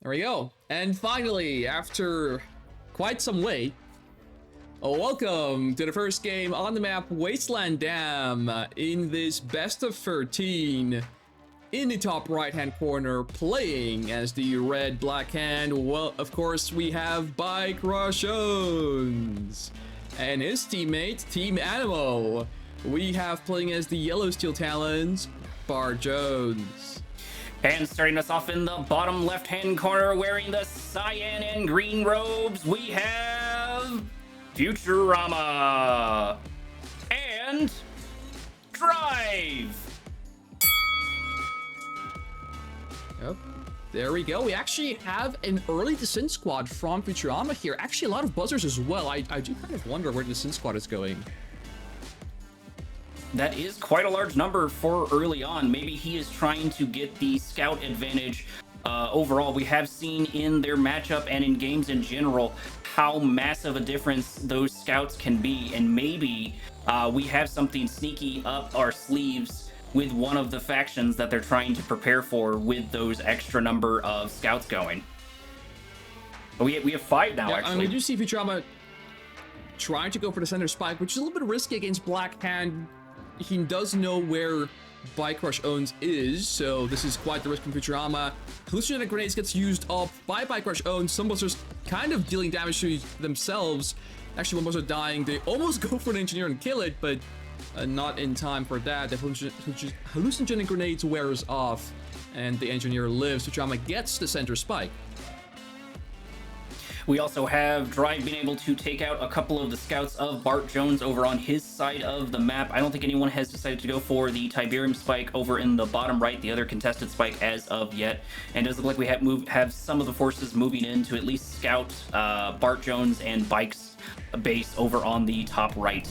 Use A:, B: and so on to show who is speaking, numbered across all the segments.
A: There we go. And finally, after quite some wait, welcome to the first game on the map Wasteland Dam in this best of 13. In the top right hand corner, playing as the red black hand, well, of course, we have Bike Russians and his teammate, Team Animo. We have playing as the yellow steel talons, Bart Jones.
B: And starting us off in the bottom left-hand corner, wearing the cyan and green robes, we have Futurama and Drive.
A: Yep. There we go. We actually have an early descent squad from Futurama here. Actually, a lot of buzzers as well. I do kind of wonder where the descent squad is going.
B: That is quite a large number for early on. Maybe he is trying to get the scout advantage. Overall, we have seen in their matchup and in games in general how massive a difference those scouts can be. And maybe we have something sneaky up our sleeves with one of the factions that they're trying to prepare for with those extra number of scouts going. But we have 5 now, actually.
A: We do see Futurama trying to go for the center spike, which is a little bit risky against Black Hand. He does know where Bike Rush owns is, so this is quite the risk from Futurama. Hallucinogenic grenades gets used up by Bike Rush owns. Some buzzers kind of dealing damage to themselves. Actually, one buzzer dying. They almost go for an engineer and kill it, but not in time for that. The hallucinogenic grenades wears off, and the engineer lives. Futurama gets the center spike.
B: We also have Drive being able to take out a couple of the scouts of Bart Jones over on his side of the map. I don't think anyone has decided to go for the Tiberium spike over in the bottom right, the other contested spike as of yet. And it does look like we have some of the forces moving in to at least scout Bart Jones and Bike's base over on the top right.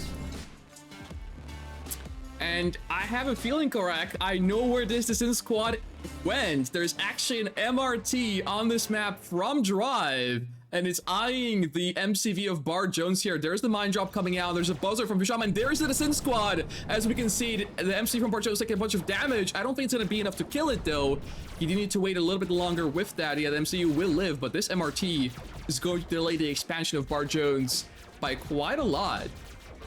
A: And I have a feeling correct. I know where this descent squad went. There's actually an MRT on this map from Drive, and it's eyeing the MCV of Bart Jones here. There's the mine drop coming out. There's a buzzer from Futurama, and there's the descent squad. As we can see, the MC from Bart Jones taking a bunch of damage. I don't think it's going to be enough to kill it, though. You do need to wait a little bit longer with that. Yeah, the MCU will live, but this MRT is going to delay the expansion of Bart Jones by quite a lot.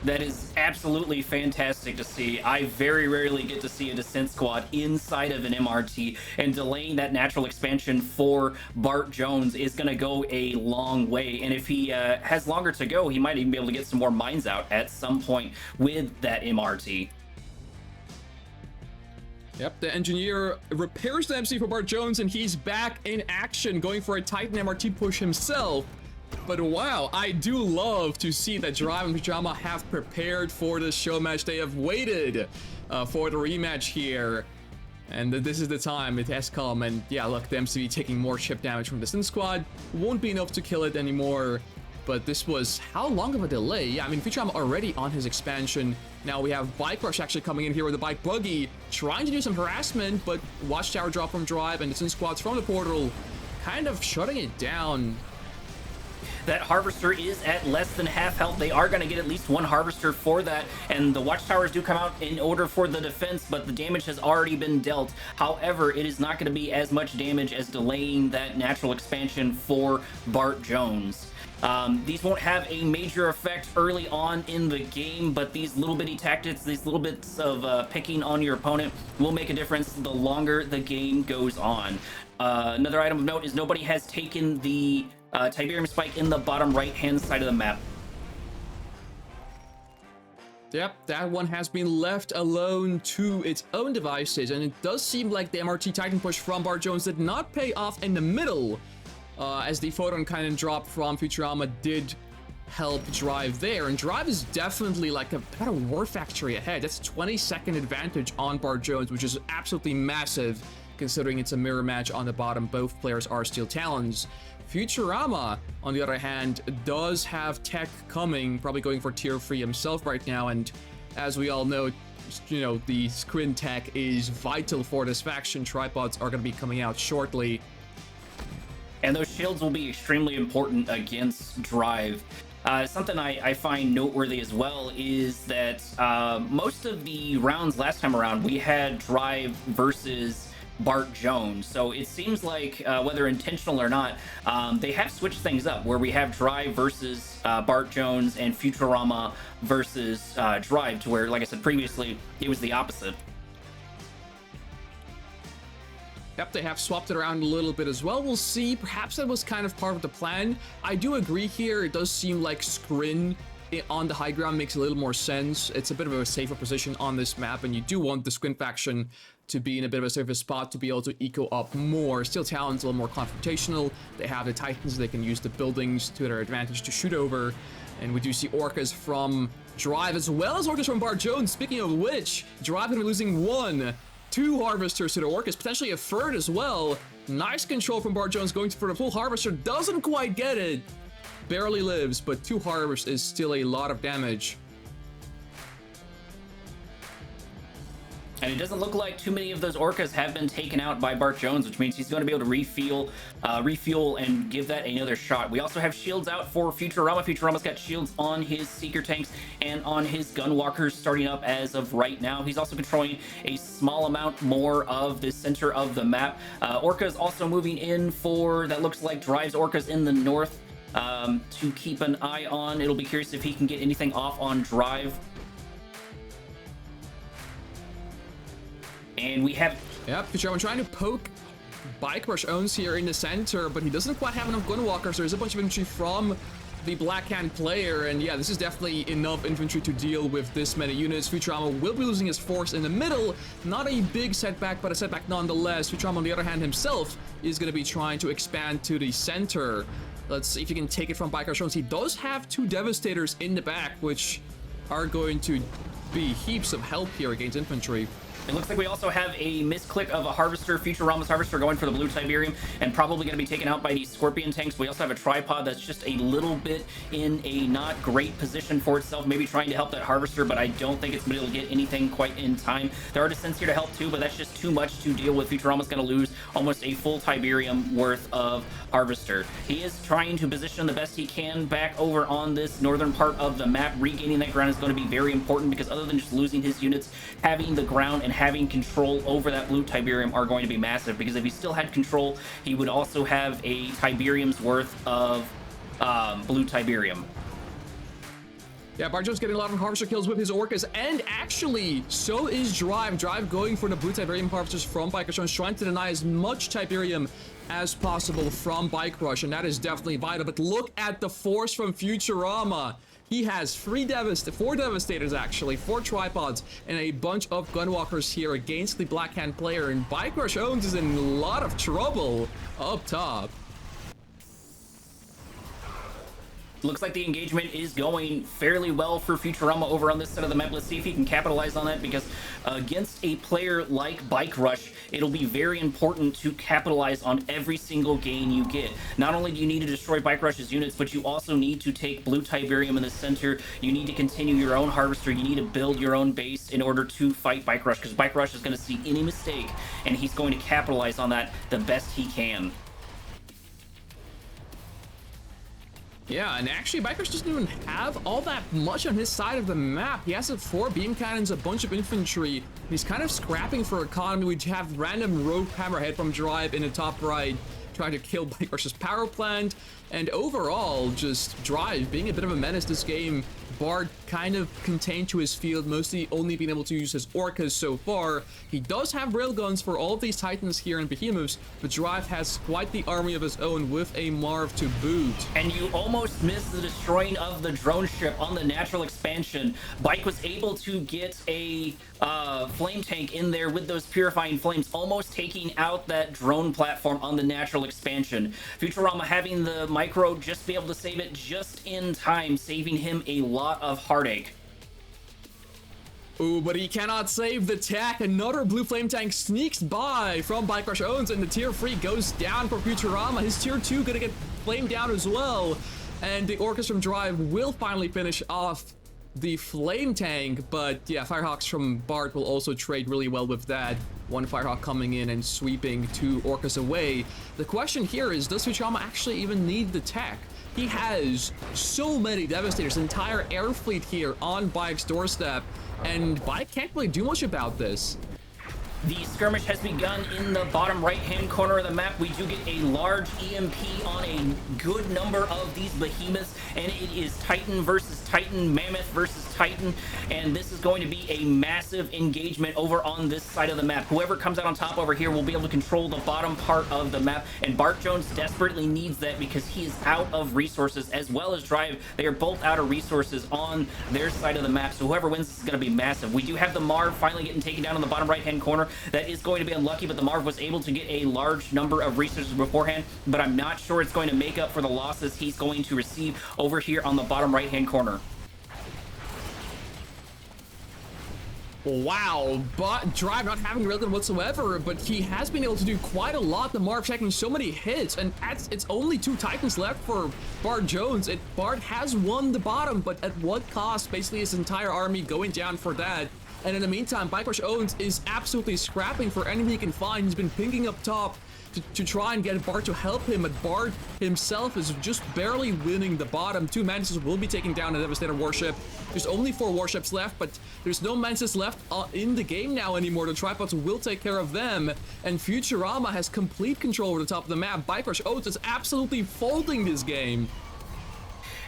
B: That is absolutely fantastic to see. I very rarely get to see a descent squad inside of an MRT, and delaying that natural expansion for Bart Jones is going to go a long way. And if he has longer to go, he might even be able to get some more mines out at some point with that MRT.
A: Yep, the engineer repairs the MC for Bart Jones, and he's back in action, going for a Titan MRT push himself. But wow, I do love to see that Drive and Futurama have prepared for this show match. They have waited for the rematch here. And this is the time it has come. And yeah, look, the MCV taking more chip damage from the Descent Squad. Won't be enough to kill it anymore. But this was how long of a delay? Yeah, I mean, Futurama already on his expansion. Now we have Bike Rush actually coming in here with the Bike Buggy, trying to do some harassment, but Watchtower drop from Drive and Descent Squads from the portal, kind of shutting it down.
B: That Harvester is at less than half health. They are going to get at least one Harvester for that, and the Watchtowers do come out in order for the defense, but the damage has already been dealt. However, it is not going to be as much damage as delaying that natural expansion for Bart Jones. These won't have a major effect early on in the game, but these little bitty tactics, these little bits of picking on your opponent will make a difference the longer the game goes on. Another item of note is nobody has taken the Tiberium spike in the bottom right hand side of the map.
A: Yep, that one has been left alone to its own devices, and it does seem like the MRT Titan push from Bart Jones did not pay off in the middle, as the photon cannon drop from Futurama did help Drive there. And Drive is definitely like about a war factory ahead. That's 20-second advantage on Bart Jones, which is absolutely massive considering it's a mirror match on the bottom. Both players are Steel Talons. Futurama, on the other hand, does have tech coming, probably going for tier 3 himself right now, and as we all know, the screen tech is vital for this faction. Tripods are going to be coming out shortly.
B: And those shields will be extremely important against Drive. Something I find noteworthy as well is that most of the rounds last time around, we had Drive versus Bart Jones. So it seems like, whether intentional or not, they have switched things up where we have Drive versus Bart Jones and Futurama versus Drive, to where, like I said previously, it was the opposite.
A: Yep, they have swapped it around a little bit as well. We'll see. Perhaps that was kind of part of the plan. I do agree here. It does seem like Skrin on the high ground makes a little more sense. It's a bit of a safer position on this map, and you do want the Skrin faction to be in a bit of a safer spot to be able to eco up more. Steel Talon's a little more confrontational. They have the Titans. They can use the buildings to their advantage to shoot over. And we do see Orcas from Drive as well as Orcas from Bart Jones. Speaking of which, Drive going to be losing 1. 2 Harvesters to the Orcas, potentially a third as well. Nice control from Bart Jones going for the full Harvester. Doesn't quite get it. Barely lives, but 2 Harvest is still a lot of damage.
B: And it doesn't look like too many of those Orcas have been taken out by Bart Jones, which means he's going to be able to refuel and give that another shot. We also have shields out for Futurama. Futurama's got shields on his Seeker tanks and on his Gunwalkers starting up as of right now. He's also controlling a small amount more of the center of the map. Orca's also moving in for, that looks like Drives Orcas in the north to keep an eye on. It'll be curious if he can get anything off on Drive. And we have...
A: Yep, Futurama trying to poke Bike Rush owns here in the center, but he doesn't quite have enough Gunwalkers. There's a bunch of infantry from the Black Hand player, and yeah, this is definitely enough infantry to deal with this many units. Futurama will be losing his force in the middle. Not a big setback, but a setback nonetheless. Futurama, on the other hand, himself is going to be trying to expand to the center. Let's see if he can take it from Bike Rush owns. He does have 2 Devastators in the back, which are going to be heaps of help here against infantry.
B: It looks like we also have a misclick of a Harvester, Futurama's Harvester, going for the blue Tiberium and probably going to be taken out by these Scorpion tanks. We also have a Tripod that's just a little bit in a not great position for itself, maybe trying to help that Harvester, but I don't think it's been able to get anything quite in time. There are Descents here to help too, but that's just too much to deal with. Futurama's going to lose almost a full Tiberium worth of Harvester. He is trying to position the best he can back over on this northern part of the map. Regaining that ground is going to be very important because other than just losing his units, having the ground and having control over that blue Tiberium are going to be massive, because if he still had control, he would also have a Tiberium's worth of blue Tiberium.
A: Yeah, Bart Jones getting a lot of Harvester kills with his Orcas, and actually, so is Drive. Drive going for the blue Tiberium Harvesters from Bike Rush, trying to deny as much Tiberium as possible from Bike Rush, and that is definitely vital. But look at the force from Futurama. He has 4 Devastators actually, 4 Tripods, and a bunch of Gunwalkers here against the Black Hand player, and Bike Rush owns is in a lot of trouble up top.
B: Looks like the engagement is going fairly well for Futurama over on this side of the map. Let's see if he can capitalize on that, because against a player like Bike Rush, it'll be very important to capitalize on every single gain you get. Not only do you need to destroy Bike Rush's units, but you also need to take blue Tiberium in the center. You need to continue your own Harvester. You need to build your own base in order to fight Bike Rush, because Bike Rush is going to see any mistake, and he's going to capitalize on that the best he can.
A: Yeah, and actually, Bike Rush doesn't even have all that much on his side of the map. He has 4 beam cannons, a bunch of infantry. He's kind of scrapping for economy. We have random rogue hammerhead from Drive in the top right, trying to kill Bike Rush's power plant. And overall, just Drive being a bit of a menace this game. Bart kind of contained to his field, mostly only being able to use his Orcas so far. He does have railguns for all of these Titans here and Behemoths, but Drive has quite the army of his own with a Marv to boot.
B: And you almost missed the destroying of the drone ship on the natural expansion. Bike was able to get a flame tank in there with those purifying flames, almost taking out that drone platform on the natural expansion. Futurama having the micro just be able to save it just in time, saving him a lot of heartache.
A: Ooh, but he cannot save the tech. Another blue flame tank sneaks by from Bike Rush owns, and the tier 3 goes down for Futurama. His tier 2 gonna get flamed down as well, and the Orcas from Drive will finally finish off the flame tank. But yeah, Firehawks from Bart will also trade really well with that. 1 Firehawk coming in and sweeping 2 Orcas away. The question here is, does Futurama actually even need the tech? He has so many Devastators, entire air fleet here on Bike's doorstep, and Bike can't really do much about this.
B: The skirmish has begun in the bottom right-hand corner of the map. We do get a large EMP on a good number of these behemoths, and it is Titan versus Titan, Mammoth versus Titan, and this is going to be a massive engagement over on this side of the map. Whoever comes out on top over here will be able to control the bottom part of the map, and Bart Jones desperately needs that because he is out of resources, as well as Drive. They are both out of resources on their side of the map, so whoever wins this is going to be massive. We do have the Marv finally getting taken down in the bottom right-hand corner. That is going to be unlucky, but the Marv was able to get a large number of resources beforehand, but I'm not sure it's going to make up for the losses he's going to receive over here on the bottom right-hand corner.
A: Wow, but Drive not having railgun whatsoever, but he has been able to do quite a lot. The Marv checking so many hits, and it's only 2 Titans left for Bart Jones. Bart has won the bottom, but at what cost? Basically his entire army going down for that. And in the meantime, Bike Rush Owens is absolutely scrapping for anything he can find. He's been pinging up top to try and get Bart to help him, but Bart himself is just barely winning the bottom. 2 Mantises will be taking down a Devastator warship. There's only 4 warships left, but there's no Mantis left in the game now anymore. The Tripods will take care of them, and Futurama has complete control over the top of the map. Bike Rush Owens is absolutely folding this game.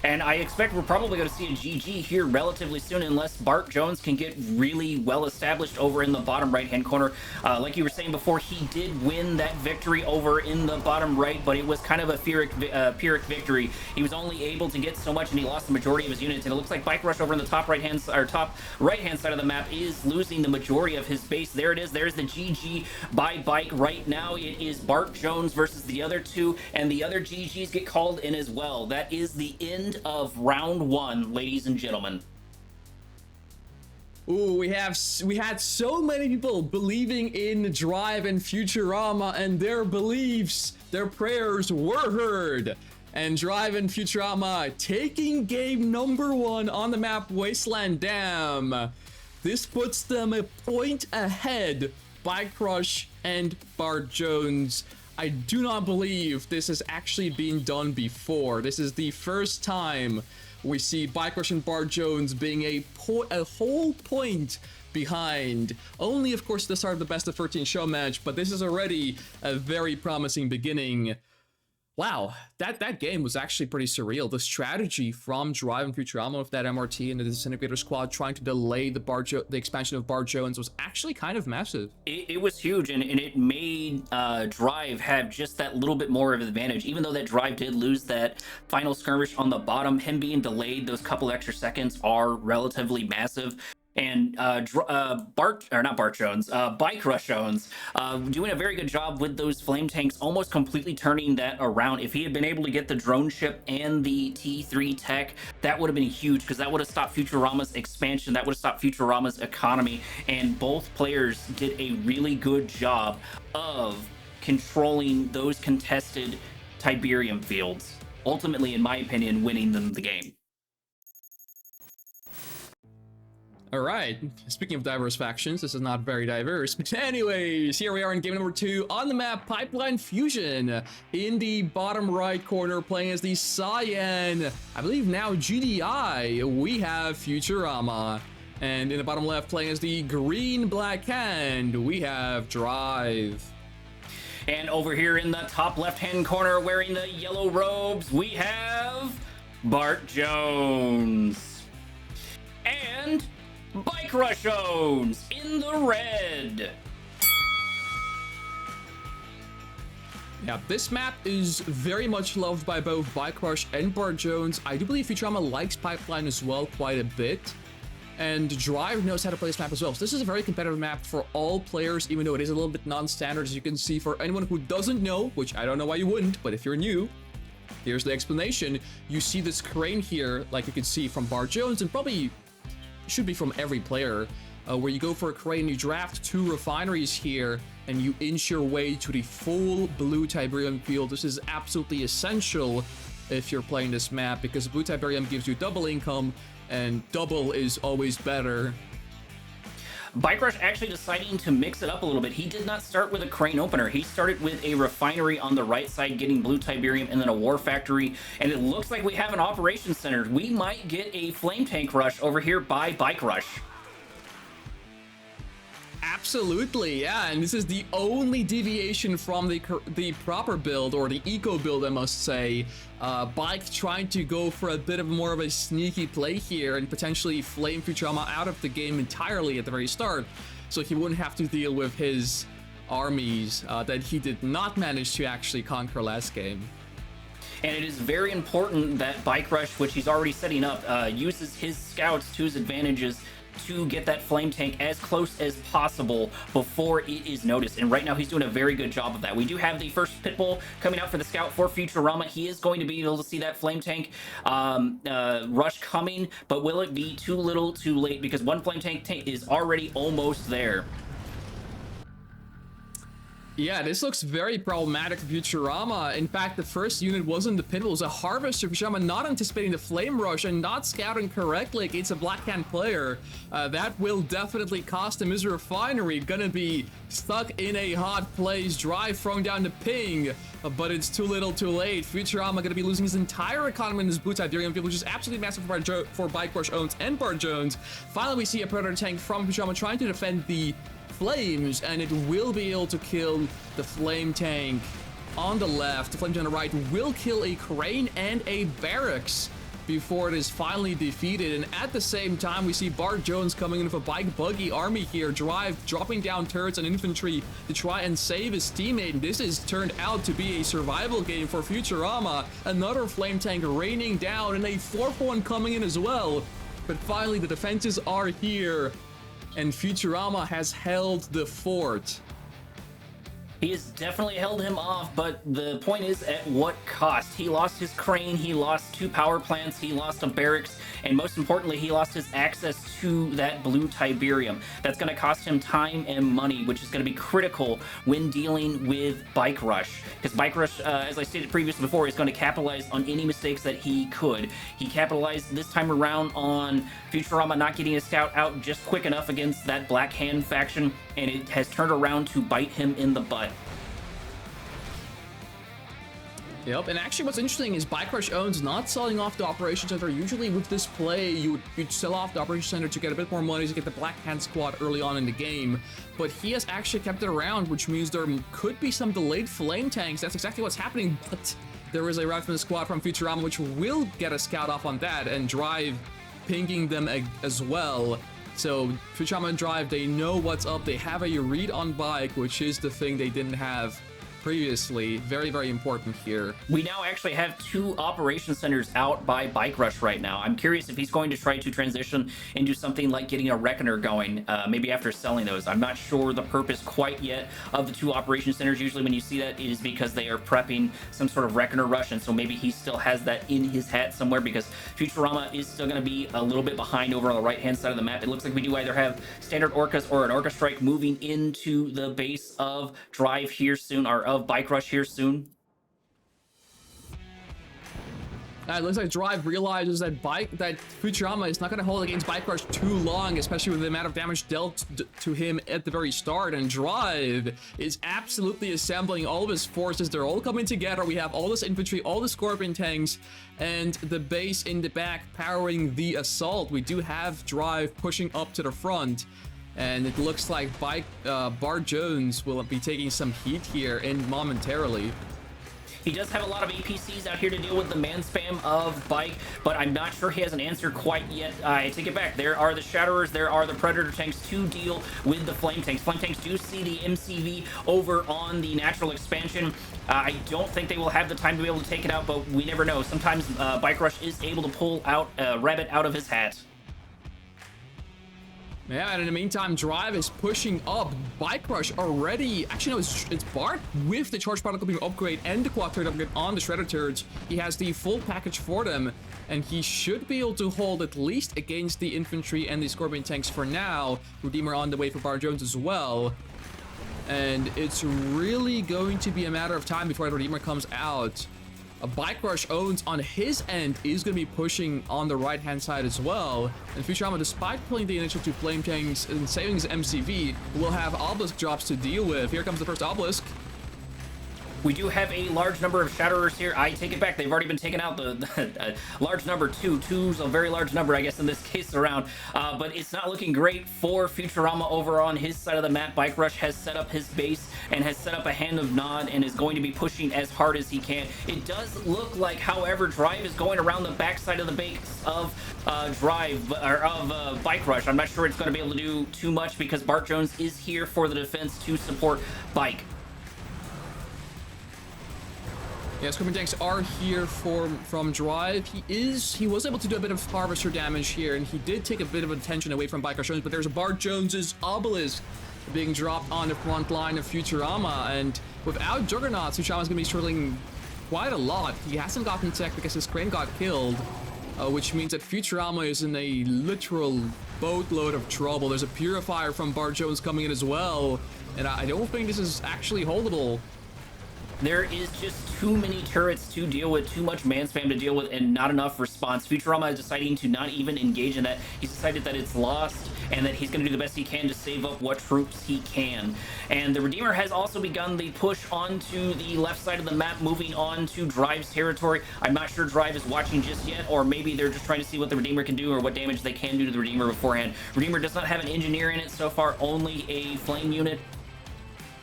B: And I expect we're probably going to see a GG here relatively soon unless Bart Jones can get really well established over in the bottom right-hand corner. Like you were saying before, he did win that victory over in the bottom right, but it was kind of a Pyrrhic victory. He was only able to get so much, and he lost the majority of his units. And it looks like Bike Rush over in the top right-hand side of the map is losing the majority of his base. There it is. There's the GG by Bike. Right now, it is Bart Jones versus the other 2, and the other GGs get called in as well. That is the end of round 1, ladies and gentlemen.
A: Ooh, we had so many people believing in Drive and Futurama, and their beliefs, their prayers were heard. And Drive and Futurama taking game number 1 on the map Wasteland Dam. This puts them a point ahead, Bike Rush and Bart Jones. I do not believe this has actually been done before. This is the first time we see Bike Rush and Bart Jones being a whole point behind. Only, of course, the start of the best of 13 show match, but this is already a very promising beginning. Wow, that game was actually pretty surreal. The strategy from Drive and Futurama with that MRT and the Disintegrator Squad trying to delay the expansion of Bart Jones was actually kind of massive.
B: It was huge, and it made Drive have just that little bit more of an advantage. Even though that Drive did lose that final skirmish on the bottom, him being delayed those couple extra seconds are relatively massive. And Bike Rush Jones doing a very good job with those flame tanks, almost completely turning that around. If he had been able to get the drone ship and the T3 tech, that would have been huge, because that would have stopped Futurama's expansion, that would have stopped Futurama's economy, and both players did a really good job of controlling those contested Tiberium fields, ultimately, in my opinion, winning them the game.
A: Alright, speaking of diverse factions, this is not very diverse, but anyways, here we are in game number 2 on the map Pipeline Fusion. In the bottom right corner, playing as the Cyan, I believe now GDI, we have Futurama. And in the bottom left, playing as the Green Black Hand, we have Drive.
B: And over here in the top left-hand corner, wearing the yellow robes, we have Bart Jones. And Bike Rush Owens in the red.
A: Yeah, this map is very much loved by both Bike Rush and Bart Jones. I do believe Futurama likes Pipeline as well quite a bit. And Drive knows how to play this map as well. So this is a very competitive map for all players, even though it is a little bit non-standard, as you can see. For anyone who doesn't know, which I don't know why you wouldn't, but if you're new, here's the explanation. You see this crane here, like you can see from Bart Jones, and probably should be from every player, where you go for a crane, you draft 2 refineries here, and you inch your way to the full blue Tiberium field. This is absolutely essential if you're playing this map, because blue Tiberium gives you double income, and double is always better.
B: Bike Rush actually deciding to mix it up a little bit. He did not start with a crane opener. He started with a refinery on the right side, getting blue Tiberium, and then a war factory. And it looks like we have an operations center. We might get a flame tank rush over here by Bike Rush.
A: Absolutely, yeah, and this is the only deviation from the proper build, or the eco build, I must say. Bike trying to go for a bit of more of a sneaky play here and potentially flame Futurama out of the game entirely at the very start, so he wouldn't have to deal with his armies that he did not manage to actually conquer last game.
B: And it is very important that Bike Rush, which he's already setting up, uses his scouts to his advantages to get that flame tank as close as possible before it is noticed. And right now he's doing a very good job of that. We do have the first pitbull coming out for the scout for Futurama. He is going to be able to see that flame tank rush coming, but will it be too little too late? Because one flame tank is already almost there.
A: Yeah, this looks very problematic for Futurama. In fact, the first unit wasn't the pitbull, it was a harvester. Futurama not anticipating the flame rush and not scouting correctly against a Black Hand player. That will definitely cost him his refinery. Gonna be stuck in a hot place, drive thrown down the ping, but it's too little too late. Futurama gonna be losing his entire economy in this blue Tiberium field, which is absolutely massive for Bike Rush owns and Bart Jones. Finally, we see a Predator tank from Futurama trying to defend the flames, and it will be able to kill the flame tank on the left. The flame tank on the right will kill a crane and a barracks before it is finally defeated. And at the same time, we see Bart Jones coming in with a bike buggy army here, dropping down turrets and infantry to try and save his teammate. This has turned out to be a survival game for Futurama. Another flame tank raining down, and a fourth one coming in as well. But finally, the defenses are here, and Futurama has held the fort.
B: He has definitely held him off, but the point is, at what cost? He lost his crane, he lost 2 power plants, he lost a barracks, and most importantly, he lost his access to that blue Tiberium. That's going to cost him time and money, which is going to be critical when dealing with Bike Rush. Because Bike Rush, as I stated previously before, is going to capitalize on any mistakes that he could. He capitalized this time around on Futurama not getting a scout out just quick enough against that Black Hand faction, and it has turned around to bite him in the butt.
A: Yep, and actually what's interesting is Bike Rush owns not selling off the Operations Center. Usually with this play, you'd sell off the Operations Center to get a bit more money to get the Black Hand squad early on in the game, but he has actually kept it around, which means there could be some delayed flame tanks. That's exactly what's happening, but there is a rifleman squad from Futurama which will get a scout off on that and Drive pinging them as well. So Futurama and Drive, they know what's up. They have a read on Bike, which is the thing they didn't have previously. Very, very important here.
B: We now actually have 2 operation centers out by Bike Rush right now. I'm curious if he's going to try to transition into something like getting a Reckoner going, maybe after selling those. I'm not sure the purpose quite yet of the 2 operation centers. Usually when you see that, it is because they are prepping some sort of Reckoner rush, and so maybe he still has that in his hat somewhere, because Futurama is still going to be a little bit behind over on the right-hand side of the map. It looks like we do either have standard Orcas or an Orca Strike moving into the base of Drive here soon, or of Bike Rush here soon.
A: It looks like Drive realizes that Futurama is not going to hold against Bike Rush too long, especially with the amount of damage dealt to him at the very start. And Drive is absolutely assembling all of his forces. They're all coming together. We have all this infantry, all the Scorpion tanks, and the base in the back powering the assault. We do have Drive pushing up to the front, and it looks like Bart Jones will be taking some heat here momentarily.
B: He does have a lot of APCs out here to deal with the man spam of Bike, but I'm not sure he has an answer quite yet. I take it back. There are the Shatterers, there are the Predator tanks to deal with the Flame tanks. Flame tanks do see the MCV over on the natural expansion. I don't think they will have the time to be able to take it out, but we never know. Sometimes Bike Rush is able to pull out a rabbit out of his hat.
A: Yeah, and in the meantime, Drive is pushing up. Bike Rush already... Actually, no, it's Bart with the Charge Particle Beam upgrade and the Quad Turret upgrade on the Shredder turrets. He has the full package for them, and he should be able to hold at least against the infantry and the Scorpion tanks for now. Redeemer on the way for Bart Jones as well. And it's really going to be a matter of time before the Redeemer comes out. A Bike Rush owns on his end is going to be pushing on the right-hand side as well. And Futurama, despite pulling the initial 2 flame tanks and saving his MCV, will have obelisk drops to deal with. Here comes the first obelisk.
B: We do have a large number of Shatterers here. I take it back. They've already been taken out. The large number, two's a very large number, I guess, in this case around. But it's not looking great for Futurama over on his side of the map. Bike Rush has set up his base and has set up a Hand of Nod and is going to be pushing as hard as he can. It does look like, however, Drive is going around the backside of the base of Bike Rush. I'm not sure it's going to be able to do too much because Bart Jones is here for the defense to support Bike.
A: Yeah, Screaming Tanks are here from Drive. He was able to do a bit of Harvester damage here, and he did take a bit of attention away from Bike Rush Jones, but there's a Bart Jones's Obelisk being dropped on the front line of Futurama, and without Juggernaut, Futurama's gonna be struggling quite a lot. He hasn't gotten tech because his crane got killed, which means that Futurama is in a literal boatload of trouble. There's a Purifier from Bart Jones coming in as well, and I don't think this is actually holdable.
B: There is just too many turrets to deal with, too much man spam to deal with, and not enough response. Futurama is deciding to not even engage in that. He's decided that it's lost and that he's going to do the best he can to save up what troops he can. And the Redeemer has also begun the push onto the left side of the map, moving on to Drive's territory. I'm not sure Drive is watching just yet, or maybe they're just trying to see what the Redeemer can do or what damage they can do to the Redeemer beforehand. Redeemer does not have an engineer in it so far, only a flame unit.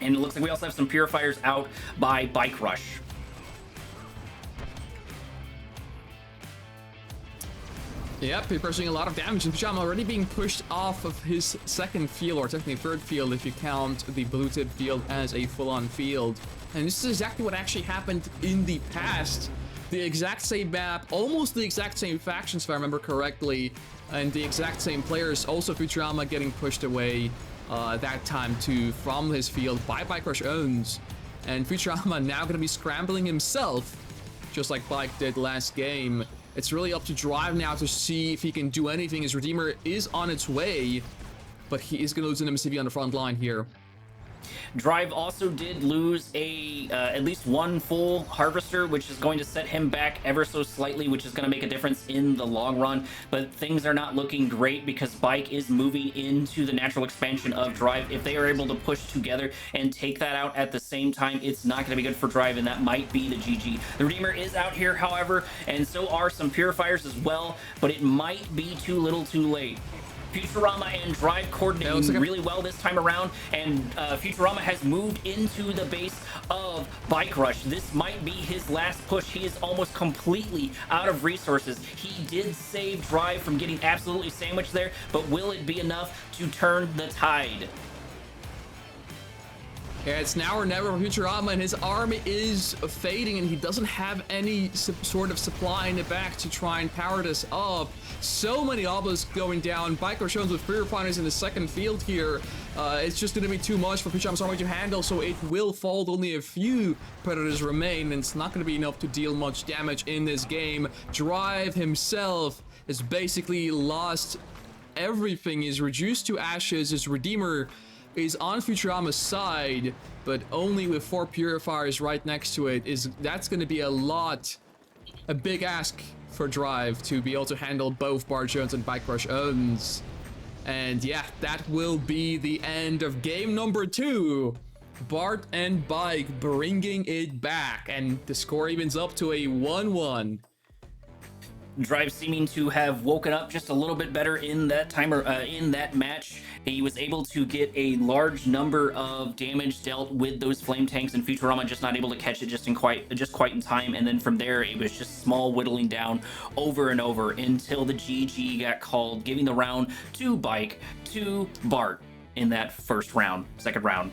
B: And it looks like we also have some Purifiers out by Bike Rush.
A: Yep, he's pressing a lot of damage, and Futurama already being pushed off of his second field, or technically third field if you count the blue tip field as a full-on field. And this is exactly what actually happened in the past. The exact same map, almost the exact same factions if I remember correctly, and the exact same players. Also Futurama getting pushed away that time too from his field by Bike Rush owns, and Futurama now going to be scrambling himself just like Bike did last game. It's really up to Drive now to see if he can do anything. His Redeemer is on its way, but he is going to lose an MCV on the front line here.
B: Drive also did lose at least one full Harvester, which is going to set him back ever so slightly, which is going to make a difference in the long run. But things are not looking great because Bike is moving into the natural expansion of Drive. If they are able to push together and take that out at the same time, it's not going to be good for Drive, and that might be the GG. The Redeemer is out here, however, and so are some Purifiers as well, but it might be too little too late. Futurama and Drive coordinating really well this time around, and Futurama has moved into the base of Bike Rush. This might be his last push. He is almost completely out of resources. He did save Drive from getting absolutely sandwiched there, but will it be enough to turn the tide?
A: Yeah, it's now or never for Futurama, and his army is fading, and he doesn't have any sort of supply in the back to try and power this up. So many obelisks going down. Bike Rush shows with Purifiers in the second field here. It's just going to be too much for Futurama's army to handle, so it will fold. Only a few Predators remain, and it's not going to be enough to deal much damage in this game. Drive himself has basically lost everything. He's reduced to ashes. His Redeemer is on Futurama's side, but only with 4 Purifiers right next to it. That's going to be a big ask for Drive to be able to handle both Bart Jones and Bike Rush owns. And yeah, that will be the end of game number 2. Bart and Bike bringing it back, and the score evens up to a 1-1.
B: Drive seeming to have woken up just a little bit better in that timer in that match. He was able to get a large number of damage dealt with those flame tanks, and Futurama just not able to catch it just quite in time. And then from there, it was just small whittling down over and over until the GG got called, giving the round to Bike to Bart in that second round.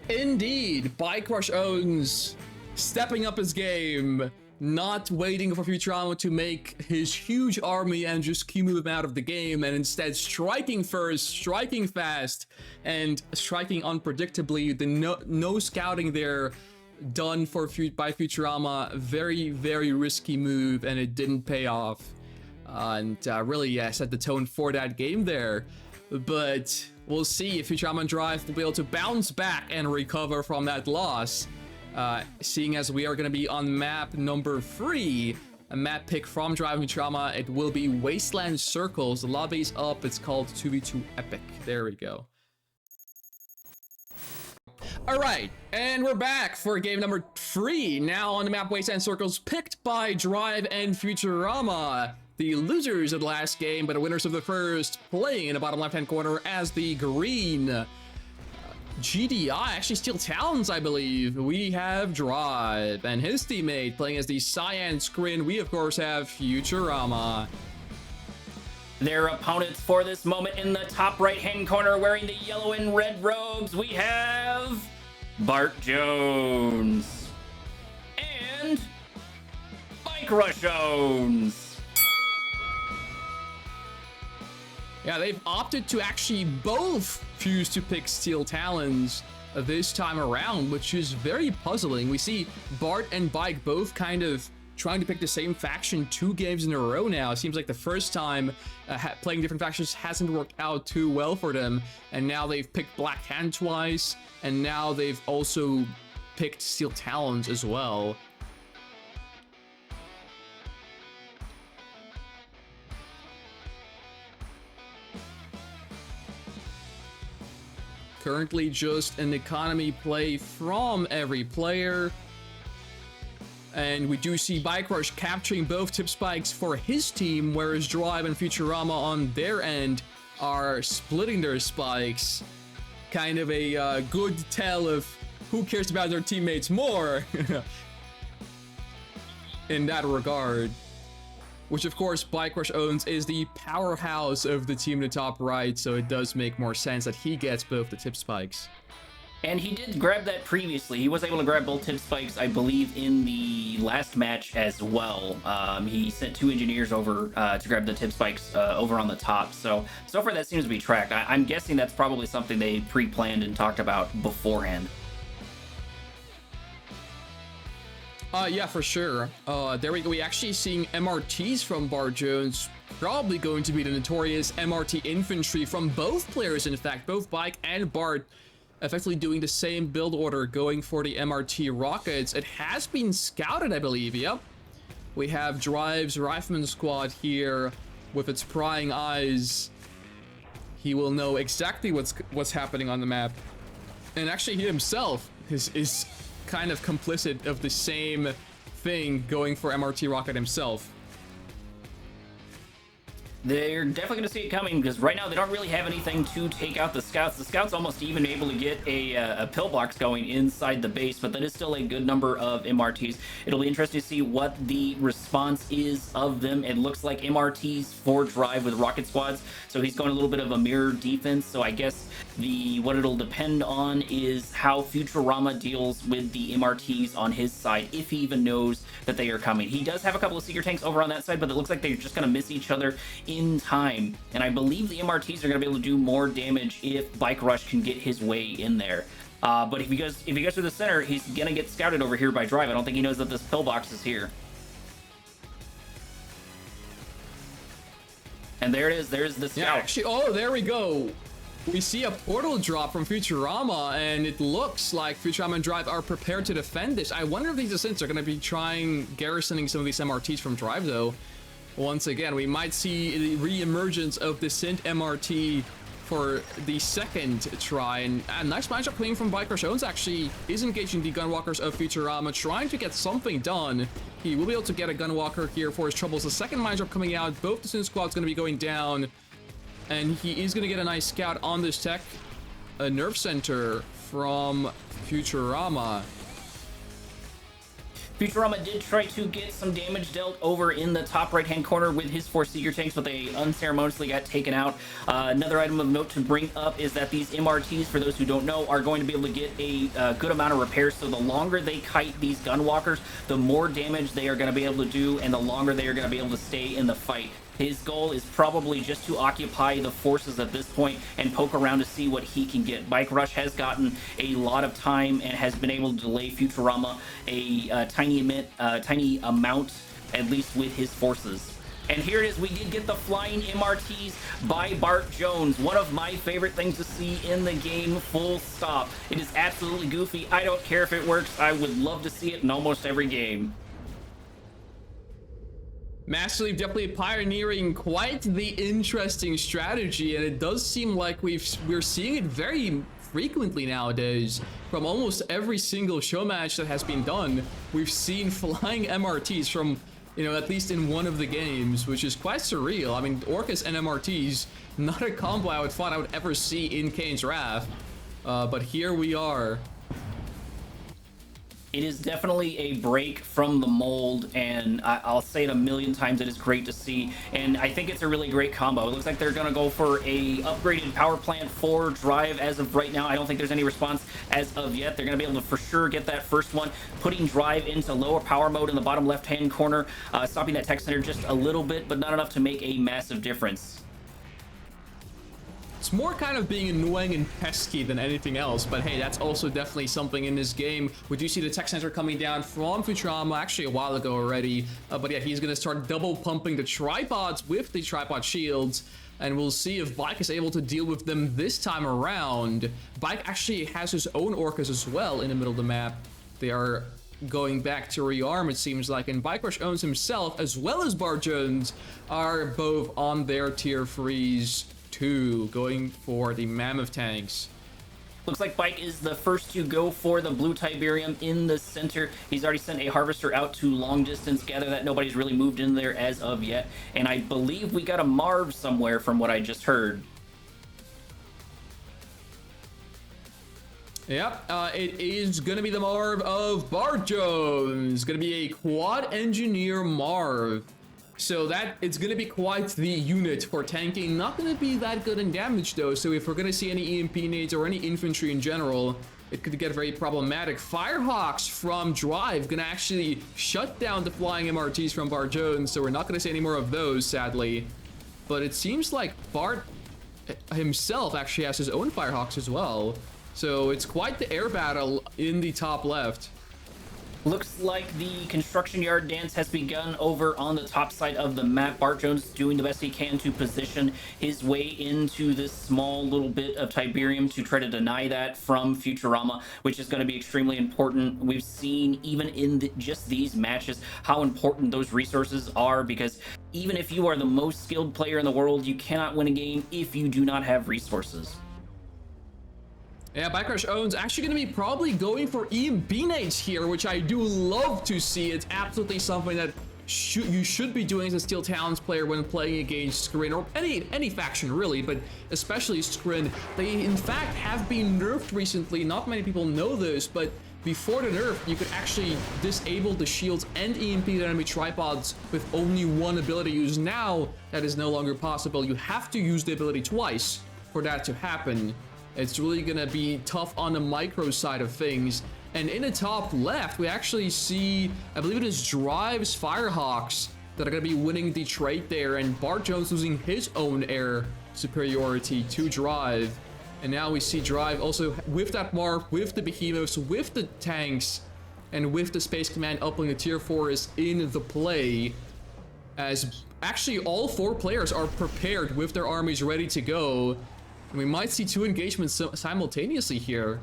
A: Indeed, Bike Rush owns stepping up his game, not waiting for Futurama to make his huge army and just keep moving out of the game, and instead striking first, striking fast, and striking unpredictably. The no scouting there done by Futurama. Very, very risky move, and it didn't pay off. And really, set the tone for that game there. But we'll see if Futurama and Drive will be able to bounce back and recover from that loss. Seeing as we are going to be on map number 3, a map pick from Drive and Futurama, it will be Wasteland Circles. The lobby's up. It's called 2v2 Epic. There we go. All right, and we're back for game number 3. Now on the map, Wasteland Circles, picked by Drive and Futurama. The losers of the last game, but the winners of the first, playing in the bottom left-hand corner as the green. GDI, actually Steel Talons, I believe. We have Drive, and his teammate playing as the Cyan Screen. We, of course, have Futurama.
B: Their opponents for this moment in the top right-hand corner wearing the yellow and red robes, we have Bart Jones and Bike Rush owns.
A: Yeah, they've opted to actually both choose to pick Steel Talons this time around, which is very puzzling. We see Bart and Bike both kind of trying to pick the same faction 2 games in a row now. It seems like the first time playing different factions hasn't worked out too well for them, and now they've picked Black Hand twice, and now they've also picked Steel Talons as well. Currently just an economy play from every player. And we do see Bike Rush capturing both tip spikes for his team, whereas Drive and Futurama on their end are splitting their spikes. Kind of a good tell of who cares about their teammates more in that regard. Which, of course, Bike Rush owns is the powerhouse of the team in the top right, so it does make more sense that he gets both the tip spikes.
B: And he did grab that previously. He was able to grab both tip spikes, I believe, in the last match as well. He sent 2 engineers over to grab the tip spikes over on the top. So far that seems to be tracked. I'm guessing that's probably something they pre-planned and talked about beforehand.
A: Yeah, for sure. There we go. We actually seeing MRTs from Bart Jones. Probably going to be the notorious MRT infantry from both players, in fact. Both Bike and Bart effectively doing the same build order, going for the MRT rockets. It has been scouted, I believe. Yep. We have Drive's Rifleman squad here with its prying eyes. He will know exactly what's happening on the map. And actually, he himself is kind of complicit of the same thing, going for MRT rocket himself.
B: They're definitely going to see it coming, because right now they don't really have anything to take out the scouts. The scouts almost even able to get a pillbox going inside the base, but that is still a good number of MRTs. It'll be interesting to see what the response is of them. It looks like MRTs for Drive with rocket squads, so he's going a little bit of a mirror defense. So I guess what it'll depend on is how Futurama deals with the MRTs on his side, if he even knows that they are coming. He does have a couple of seeker tanks over on that side, but it looks like they're just going to miss each other in time, and I believe the MRTs are going to be able to do more damage if Bike Rush can get his way in there. But if he goes through the center, he's going to get scouted over here by Drive. I don't think he knows that this pillbox is here. And there it is. There's the scout.
A: Yeah, actually, oh, there we go. We see a portal drop from Futurama, and it looks like Futurama and Drive are prepared to defend this. I wonder if these assassins are going to be trying garrisoning some of these MRTs from Drive, though. Once again, we might see the re-emergence of the Synth MRT for the second try. And a nice matchup coming from Bike Rush Owens actually is engaging the Gunwalkers of Futurama, trying to get something done. He will be able to get a Gunwalker here for his troubles. The second matchup coming out, both the Synth squads going to be going down. And he is going to get a nice scout on this tech, a nerve center from Futurama.
B: Futurama did try to get some damage dealt over in the top right-hand corner with his 4 seeker tanks, but they unceremoniously got taken out. Another item of note to bring up is that these MRTs, for those who don't know, are going to be able to get a good amount of repairs. So the longer they kite these Gunwalkers, the more damage they are going to be able to do, and the longer they are going to be able to stay in the fight. His goal is probably just to occupy the forces at this point and poke around to see what he can get. Bike Rush has gotten a lot of time and has been able to delay Futurama a tiny amount, at least with his forces. And here it is, we did get the flying MRTs by Bart Jones. One of my favorite things to see in the game, full stop. It is absolutely goofy. I don't care if it works. I would love to see it in almost every game.
A: Master Leaf definitely pioneering quite the interesting strategy, and it does seem like we're seeing it very frequently nowadays. From almost every single show match that has been done, we've seen flying MRTs from, you know, at least in one of the games, which is quite surreal. I mean, Orcas and MRTs, not a combo I would ever see in Kane's Wrath. But here we are.
B: It is definitely a break from the mold, and I'll say it a million times, it is great to see, and I think it's a really great combo. It looks like they're going to go for a upgraded power plant for Drive as of right now. I don't think there's any response as of yet. They're going to be able to for sure get that first one, putting Drive into lower power mode in the bottom left-hand corner, stopping that tech center just a little bit, but not enough to make a massive difference.
A: It's more kind of being annoying and pesky than anything else, but hey, that's also definitely something in this game. We do see the tech center coming down from Futurama, actually a while ago already, but yeah, he's gonna start double pumping the tripods with the tripod shields, and we'll see if Bike is able to deal with them this time around. Bike actually has his own Orcas as well in the middle of the map. They are going back to rearm, it seems like, and Bike Rush owns himself, as well as Bart Jones, are both on their tier 3s too, going for the mammoth tanks.
B: Looks like Bike is the first to go for the blue Tiberium in the center. He's already sent a harvester out to long distance. Gather that nobody's really moved in there as of yet. And I believe we got a Marv somewhere from what I just heard.
A: Yep, it is gonna be the Marv of Bart Jones. Gonna be a quad engineer Marv. So that it's gonna be quite the unit for tanking. Not gonna be that good in damage though, so if we're gonna see any EMP nades or any infantry in general, it could get very problematic. Firehawks from Drive gonna actually shut down the flying MRTs from Bart Jones, so we're not gonna see any more of those, sadly. But it seems like Bart himself actually has his own Firehawks as well. So it's quite the air battle in the top left.
B: Looks like the construction yard dance has begun over on the top side of the map. Bart Jones doing the best he can to position his way into this small little bit of Tiberium to try to deny that from Futurama, which is going to be extremely important. We've seen even in just these matches how important those resources are, because even if you are the most skilled player in the world, you cannot win a game if you do not have resources.
A: Yeah, Bike Rush owns actually going to be probably going for EMP nades here, which I do love to see. It's absolutely something that you should be doing as a Steel Talons player when playing against Skrin, or any faction really, but especially Skrin. They in fact have been nerfed recently. Not many people know this, but before the nerf, you could actually disable the shields and EMP the enemy tripods with only one ability used. Now, that is no longer possible. You have to use the ability twice for that to happen. It's really gonna be tough on the micro side of things. And in the top left, we actually see, I believe it is Drive's Firehawks that are gonna be winning the trade there, and Bart Jones losing his own air superiority to Drive. And now we see Drive also with that Marv, with the Behemoths, with the tanks, and with the Space Command upping the tier 4 is in the play. As actually all 4 players are prepared with their armies ready to go. We might see 2 engagements simultaneously here.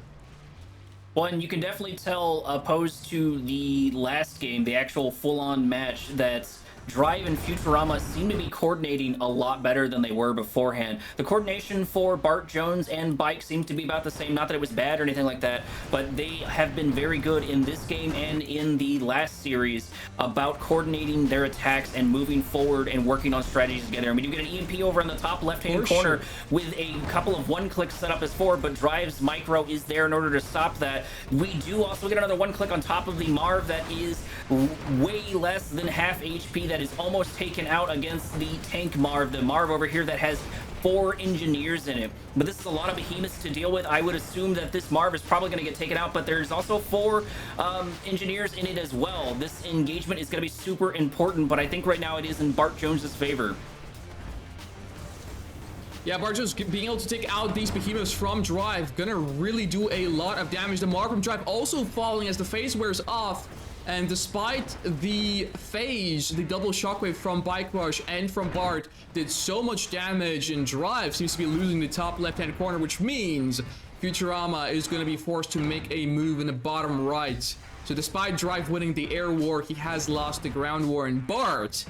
B: Well, and you can definitely tell, opposed to the last game, the actual full-on match, that Drive and Futurama seem to be coordinating a lot better than they were beforehand. The coordination for Bart Jones and Bike seems to be about the same. Not that it was bad or anything like that, but they have been very good in this game and in the last series about coordinating their attacks and moving forward and working on strategies together. I mean, you get an EMP over on the top left-hand corner with a couple of one-clicks set up as 4, but Drive's micro is there in order to stop that. We do also get another one-click on top of the Marv that is way less than half HP. That is almost taken out against the tank Marv, the Marv over here that has 4 engineers in it. But this is a lot of behemoths to deal with. I would assume that this Marv is probably going to get taken out, but there's also 4 engineers in it as well. This engagement is going to be super important, but I think right now it is in Bart Jones's favor.
A: Yeah, Bart Jones being able to take out these behemoths from Drive, gonna really do a lot of damage. The Marv from Drive also falling as the phase wears off. And despite the phase, the double shockwave from Bike Rush and from Bart did so much damage, and Drive seems to be losing the top left-hand corner, which means Futurama is going to be forced to make a move in the bottom right. So despite Drive winning the air war, he has lost the ground war, and Bart,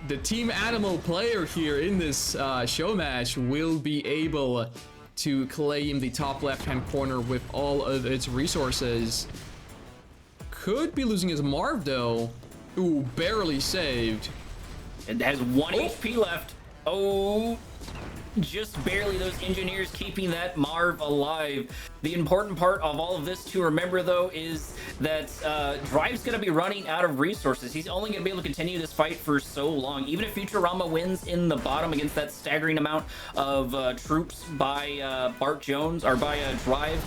A: the Team Animal player here in this show match, will be able to claim the top left-hand corner with all of its resources. Could be losing his Marv, though. Ooh, barely saved.
B: It has 1 HP left. Oh, just barely. Those engineers keeping that Marv alive. The important part of all of this to remember, though, is that Drive's going to be running out of resources. He's only going to be able to continue this fight for so long. Even if Futurama wins in the bottom against that staggering amount of troops by Bart Jones, or by Drive,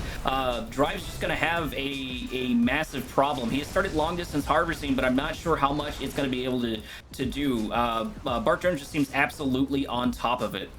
B: Drive's just going to have a massive problem. He has started long distance harvesting, but I'm not sure how much it's going to be able to do. Bart Jones just seems absolutely on top of it.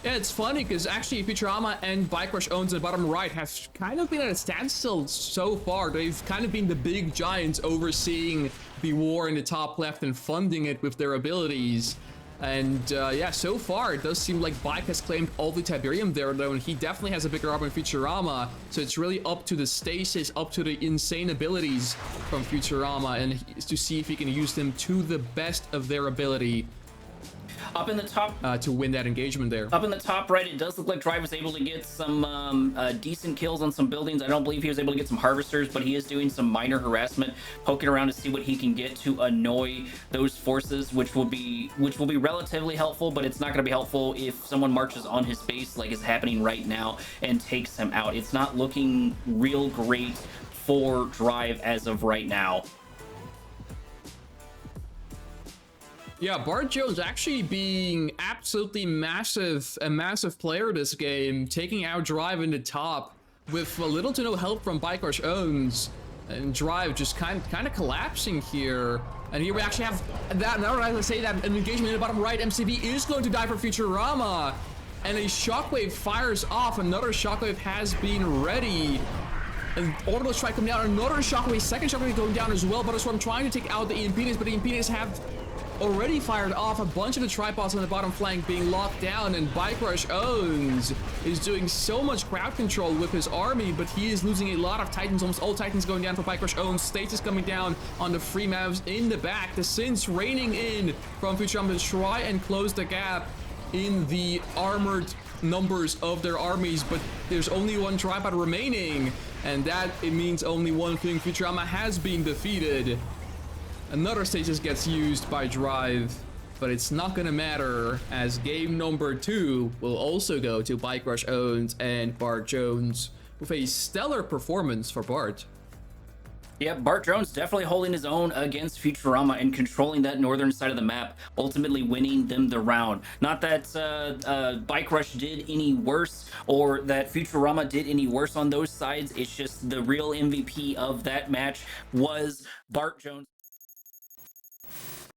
A: Yeah, it's funny because actually Futurama and Bike Rush Owns in the bottom right have kind of been at a standstill so far. They've kind of been the big giants overseeing the war in the top left and funding it with their abilities. And yeah, so far it does seem like Bike has claimed all the Tiberium there, though, and he definitely has a bigger arm than Futurama. So it's really up to the stasis, up to the insane abilities from Futurama, and to see if he can use them to the best of their ability.
B: Up in the top,
A: to win that engagement there.
B: Up in the top right, it does look like Drive was able to get some decent kills on some buildings. I don't believe he was able to get some harvesters, but he is doing some minor harassment, poking around to see what he can get to annoy those forces, which will be relatively helpful. But it's not going to be helpful if someone marches on his base like is happening right now and takes him out. It's not looking real great for Drive as of right now.
A: Yeah, Bart Jones actually being absolutely massive, a massive player this game, taking out Drive in the top with little to no help from Bike Rush Owns, and Drive just kind of collapsing here. And here we actually have that, now as I say that, an engagement in the bottom right. MCV is going to die for Futurama, and a shockwave fires off. Another shockwave has been ready. An orbital strike coming down, another shockwave, second shockwave going down as well. But it's from trying to take out the impedance, but the impedance have already fired off. A bunch of the tripods on the bottom flank being locked down, and Bike Rush Owns is doing so much crowd control with his army, but he is losing a lot of Titans. Almost all Titans going down for Bike Rush Owns. Status coming down on the free mavs in the back. The Sins raining in from Futurama to try and close the gap in the armored numbers of their armies, but there's only one tripod remaining, and that it means only one thing: Futurama has been defeated. Another stasis gets used by Drive, but it's not gonna matter, as game number 2 will also go to Bike Rush Owns and Bart Jones, with a stellar performance for Bart.
B: Yeah, Bart Jones definitely holding his own against Futurama and controlling that northern side of the map, ultimately winning them the round. Not that Bike Rush did any worse or that Futurama did any worse on those sides. It's just the real MVP of that match was Bart Jones.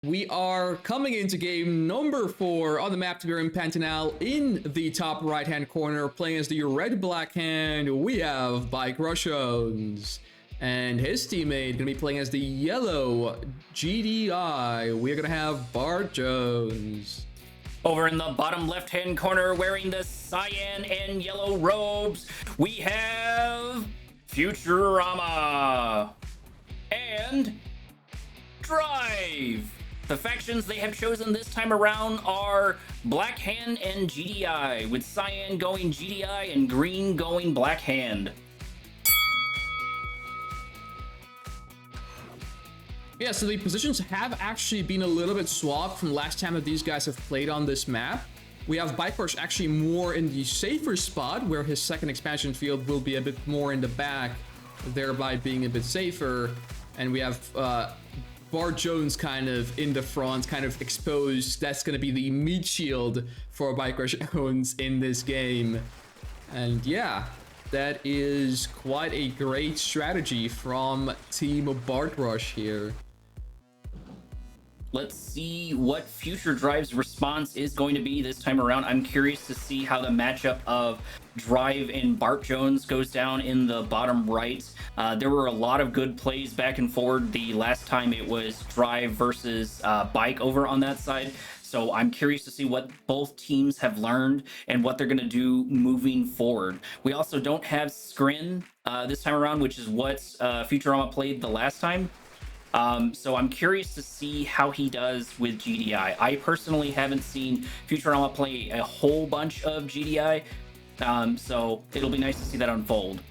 A: We are coming into game number 4 on the map to be in Pantanal. In the top right-hand corner, playing as the red-black hand, we have Bike Rush Owns. And his teammate gonna be playing as the yellow GDI. We're gonna have Bart Jones.
B: Over in the bottom left-hand corner, wearing the cyan and yellow robes, we have Futurama and Drive. The factions they have chosen this time around are Black Hand and GDI, with cyan going GDI and green going Black Hand.
A: Yeah, so the positions have actually been a little bit swapped from last time that these guys have played on this map. We have Bike Rush actually more in the safer spot, where his second expansion field will be a bit more in the back, thereby being a bit safer. And we have Bart Jones kind of in the front, kind of exposed. That's going to be the meat shield for Bike Rush Owns in this game. And yeah, that is quite a great strategy from Team Bart Rush here.
B: Let's see what Future Drive's response is going to be this time around. I'm curious to see how the matchup of Drive and Bart Jones goes down in the bottom right. There were a lot of good plays back and forward the last time it was Drive versus Bike over on that side. So I'm curious to see what both teams have learned and what they're going to do moving forward. We also don't have Scrin this time around, which is what Futurama played the last time. So I'm curious to see how he does with GDI. I personally haven't seen Futurama play a whole bunch of GDI, so it'll be nice to see that unfold.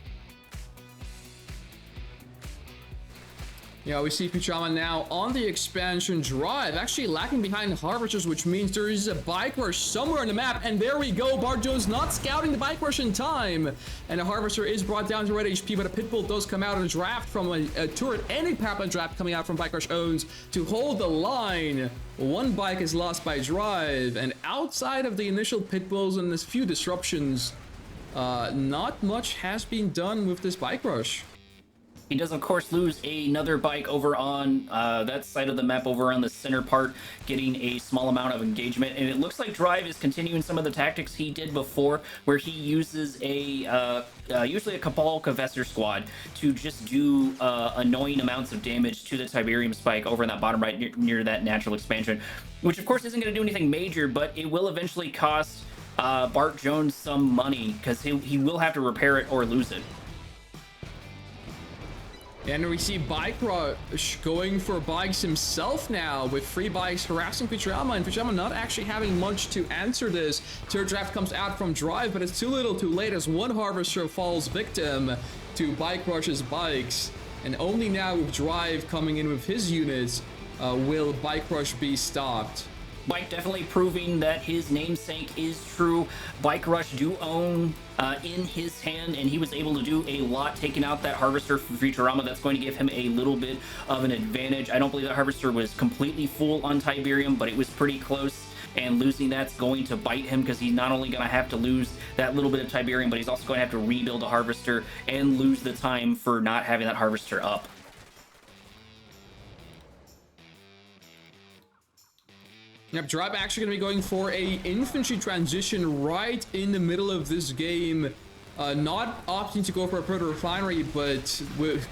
A: Yeah, we see Futurama now on the expansion drive, actually lagging behind Harvesters, which means there is a bike rush somewhere on the map, and there we go. Bart Jones not scouting the bike rush in time, and a Harvester is brought down to red HP, but a Pitbull does come out and draft from a turret and a Paplin draft coming out from Bike Rush owns to hold the line. One bike is lost by drive, and outside of the initial Pitbulls and this few disruptions, not much has been done with this bike rush.
B: He does, of course, lose another bike over on that side of the map, over on the center part, getting a small amount of engagement. And it looks like Drive is continuing some of the tactics he did before, where he uses a usually a Cabal Confessor squad to just do annoying amounts of damage to the Tiberium spike over in that bottom right near that natural expansion, which, of course, isn't going to do anything major, but it will eventually cost Bart Jones some money, because he will have to repair it or lose it.
A: And we see Bike Rush going for bikes himself now, with free bikes harassing Futurama, and Futurama not actually having much to answer this. Third draft comes out from Drive, but it's too little too late as one Harvester falls victim to Bike Rush's bikes. And only now with Drive coming in with his units will Bike Rush be stopped.
B: Bike definitely proving that his namesake is true. Bike Rush do own in his hand, and he was able to do a lot taking out that Harvester for Futurama. That's going to give him a little bit of an advantage. I don't believe that Harvester was completely full on Tiberium, but it was pretty close, and losing that's going to bite him, because he's not only going to have to lose that little bit of Tiberium, but he's also going to have to rebuild a Harvester and lose the time for not having that Harvester up.
A: Yep, Drive actually going to be going for a infantry transition right in the middle of this game. Not opting to go for a proto-refinery, but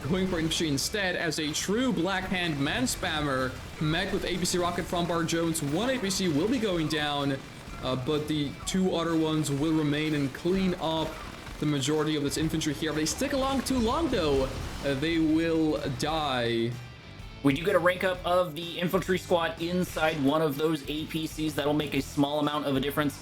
A: going for infantry instead, as a true Black Hand man spammer met with APC rocket from Bart Jones. One APC will be going down, but the two other ones will remain and clean up the majority of this infantry here. If they stick along too long, though, they will die.
B: We do get a rank up of the infantry squad inside one of those APCs. That'll make a small amount of a difference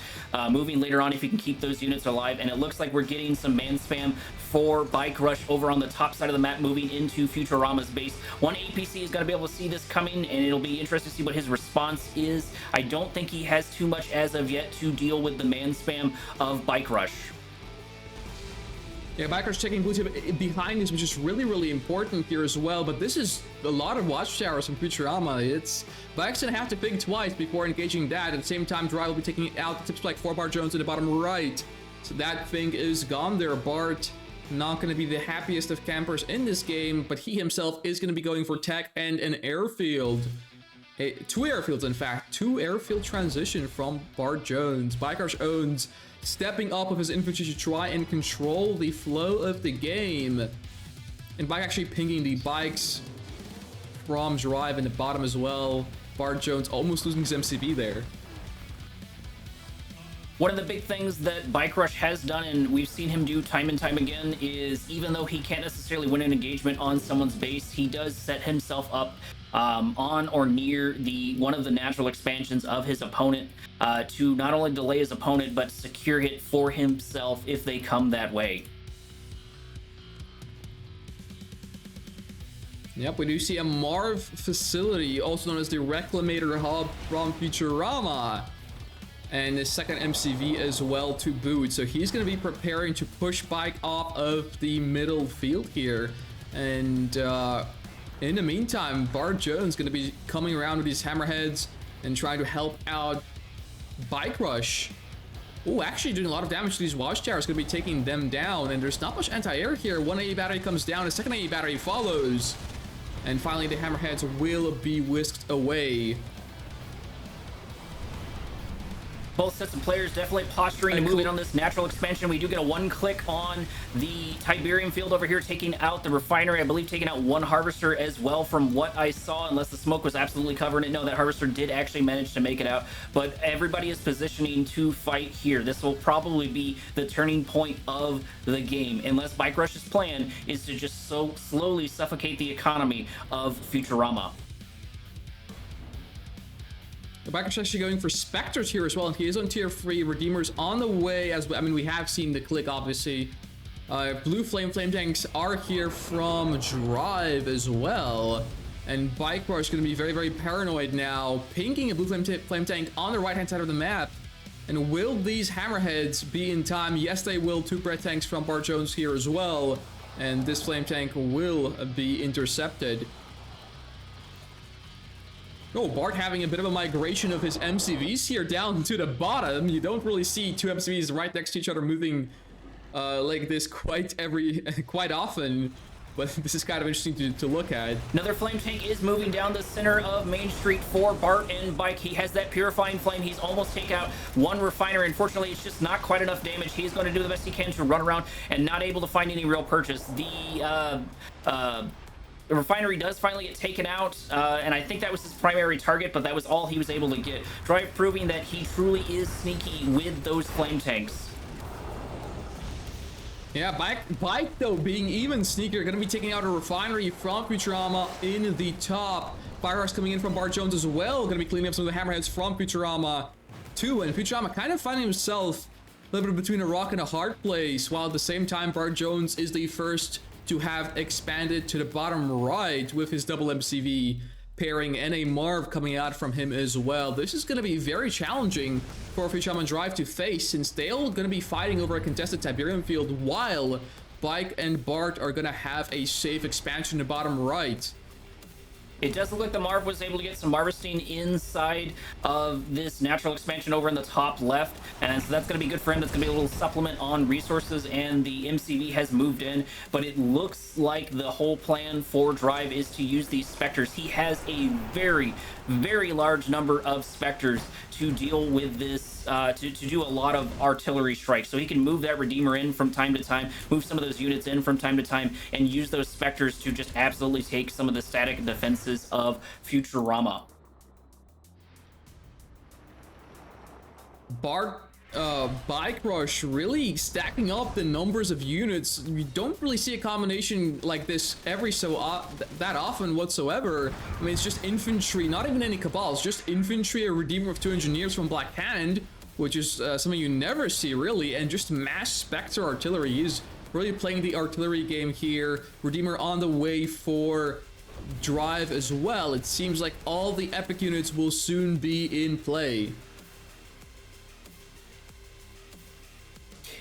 B: moving later on if you can keep those units alive. And it looks like we're getting some man spam for Bike Rush over on the top side of the map, moving into Futurama's base. One APC is going to be able to see this coming, and it'll be interesting to see what his response is. I don't think he has too much as of yet to deal with the man spam of Bike Rush.
A: Yeah, Bike Rush taking blue tip behind this, which is really, really important here as well. But this is a lot of watchtowers from Futurama. Bike's gonna have to think twice before engaging that. At the same time, Drive will be taking out the tip spike for Bart Jones in the bottom right. So that thing is gone there. Bart not gonna be the happiest of campers in this game, but he himself is gonna be going for tech and an airfield. Two airfields, in fact. Two airfield transition from Bart Jones. Bike Rush owns stepping up with his infantry to try and control the flow of the game. And Bike actually pinging the bikes from Drive in the bottom as well. Bart Jones almost losing his MCV there.
B: One of the big things that Bike Rush has done, and we've seen him do time and time again, is even though he can't necessarily win an engagement on someone's base, he does set himself up on or near one of the natural expansions of his opponent to not only delay his opponent, but secure it for himself if they come that way.
A: Yep, we do see a Marv facility, also known as the Reclamator Hub from Futurama. And his second MCV as well to boot. So he's going to be preparing to push Bike off of the middle field here. And in the meantime, Bart Jones going to be coming around with these hammerheads and trying to help out Bike Rush. Oh, actually doing a lot of damage to these watchtowers, going to be taking them down. And there's not much anti-air here. One AE battery comes down, a second AE battery follows. And finally, the hammerheads will be whisked away.
B: Both sets of players definitely posturing to move in on this natural expansion. We do get a one click on the Tiberium field over here, taking out the refinery. I believe taking out one harvester as well from what I saw, unless the smoke was absolutely covering it. No, that harvester did actually manage to make it out, but everybody is positioning to fight here. This will probably be the turning point of the game, unless Bike Rush's plan is to just so slowly suffocate the economy of Futurama.
A: The Bike Rush actually going for Spectres here as well. He is on tier 3. Redeemer's on the way as well. I mean, we have seen the click, obviously. Blue flame tanks are here from Drive as well. And Bike Rush is going to be very, very paranoid now. Pinking a blue flame tank on the right-hand side of the map. And will these hammerheads be in time? Yes, they will. 2 breath tanks from Bart Jones here as well. And this flame tank will be intercepted. Oh, Bart having a bit of a migration of his MCVs here down to the bottom. You don't really see 2 MCVs right next to each other moving like this quite often. But this is kind of interesting to look at.
B: Another flame tank is moving down the center of Main Street for Bart and Bike. He has that purifying flame. He's almost take out one refinery. Unfortunately, it's just not quite enough damage. He's going to do the best he can to run around and not able to find any real purchase. The refinery does finally get taken out, and I think that was his primary target, but that was all he was able to get. Drive proving that he truly is sneaky with those flame tanks.
A: Yeah, Bike though being even sneakier, going to be taking out a refinery from Futurama in the top. Fire Rush coming in from Bart Jones as well, going to be cleaning up some of the hammerheads from Futurama too, and Futurama kind of finding himself a little bit between a rock and a hard place, while at the same time Bart Jones is the first to have expanded to the bottom right with his double MCV pairing and a Marv coming out from him as well. This is going to be very challenging for Futurama and Drive to face, since they're going to be fighting over a contested Tiberium field while Bike and Bart are going to have a safe expansion to bottom right.
B: It does look like the Marv was able to get some harvesting inside of this natural expansion over in the top left, and so that's going to be good for him. That's going to be a little supplement on resources, and the MCV has moved in, but it looks like the whole plan for Drive is to use these Spectres. He has a very, very large number of Spectres to deal with this, to do a lot of artillery strikes. So he can move that Redeemer in from time to time, move some of those units in from time to time, and use those Spectres to just absolutely take some of the static defenses of Futurama.
A: Bike Rush really stacking up the numbers of units. You don't really see a combination like this that often whatsoever. I mean, it's just infantry, not even any cabals, just infantry, a Redeemer of 2 engineers from Black Hand, which is something you never see really, and just mass Spectre artillery. He's really playing the artillery game here. Redeemer on the way for Drive as well. It seems like all the epic units will soon be in play.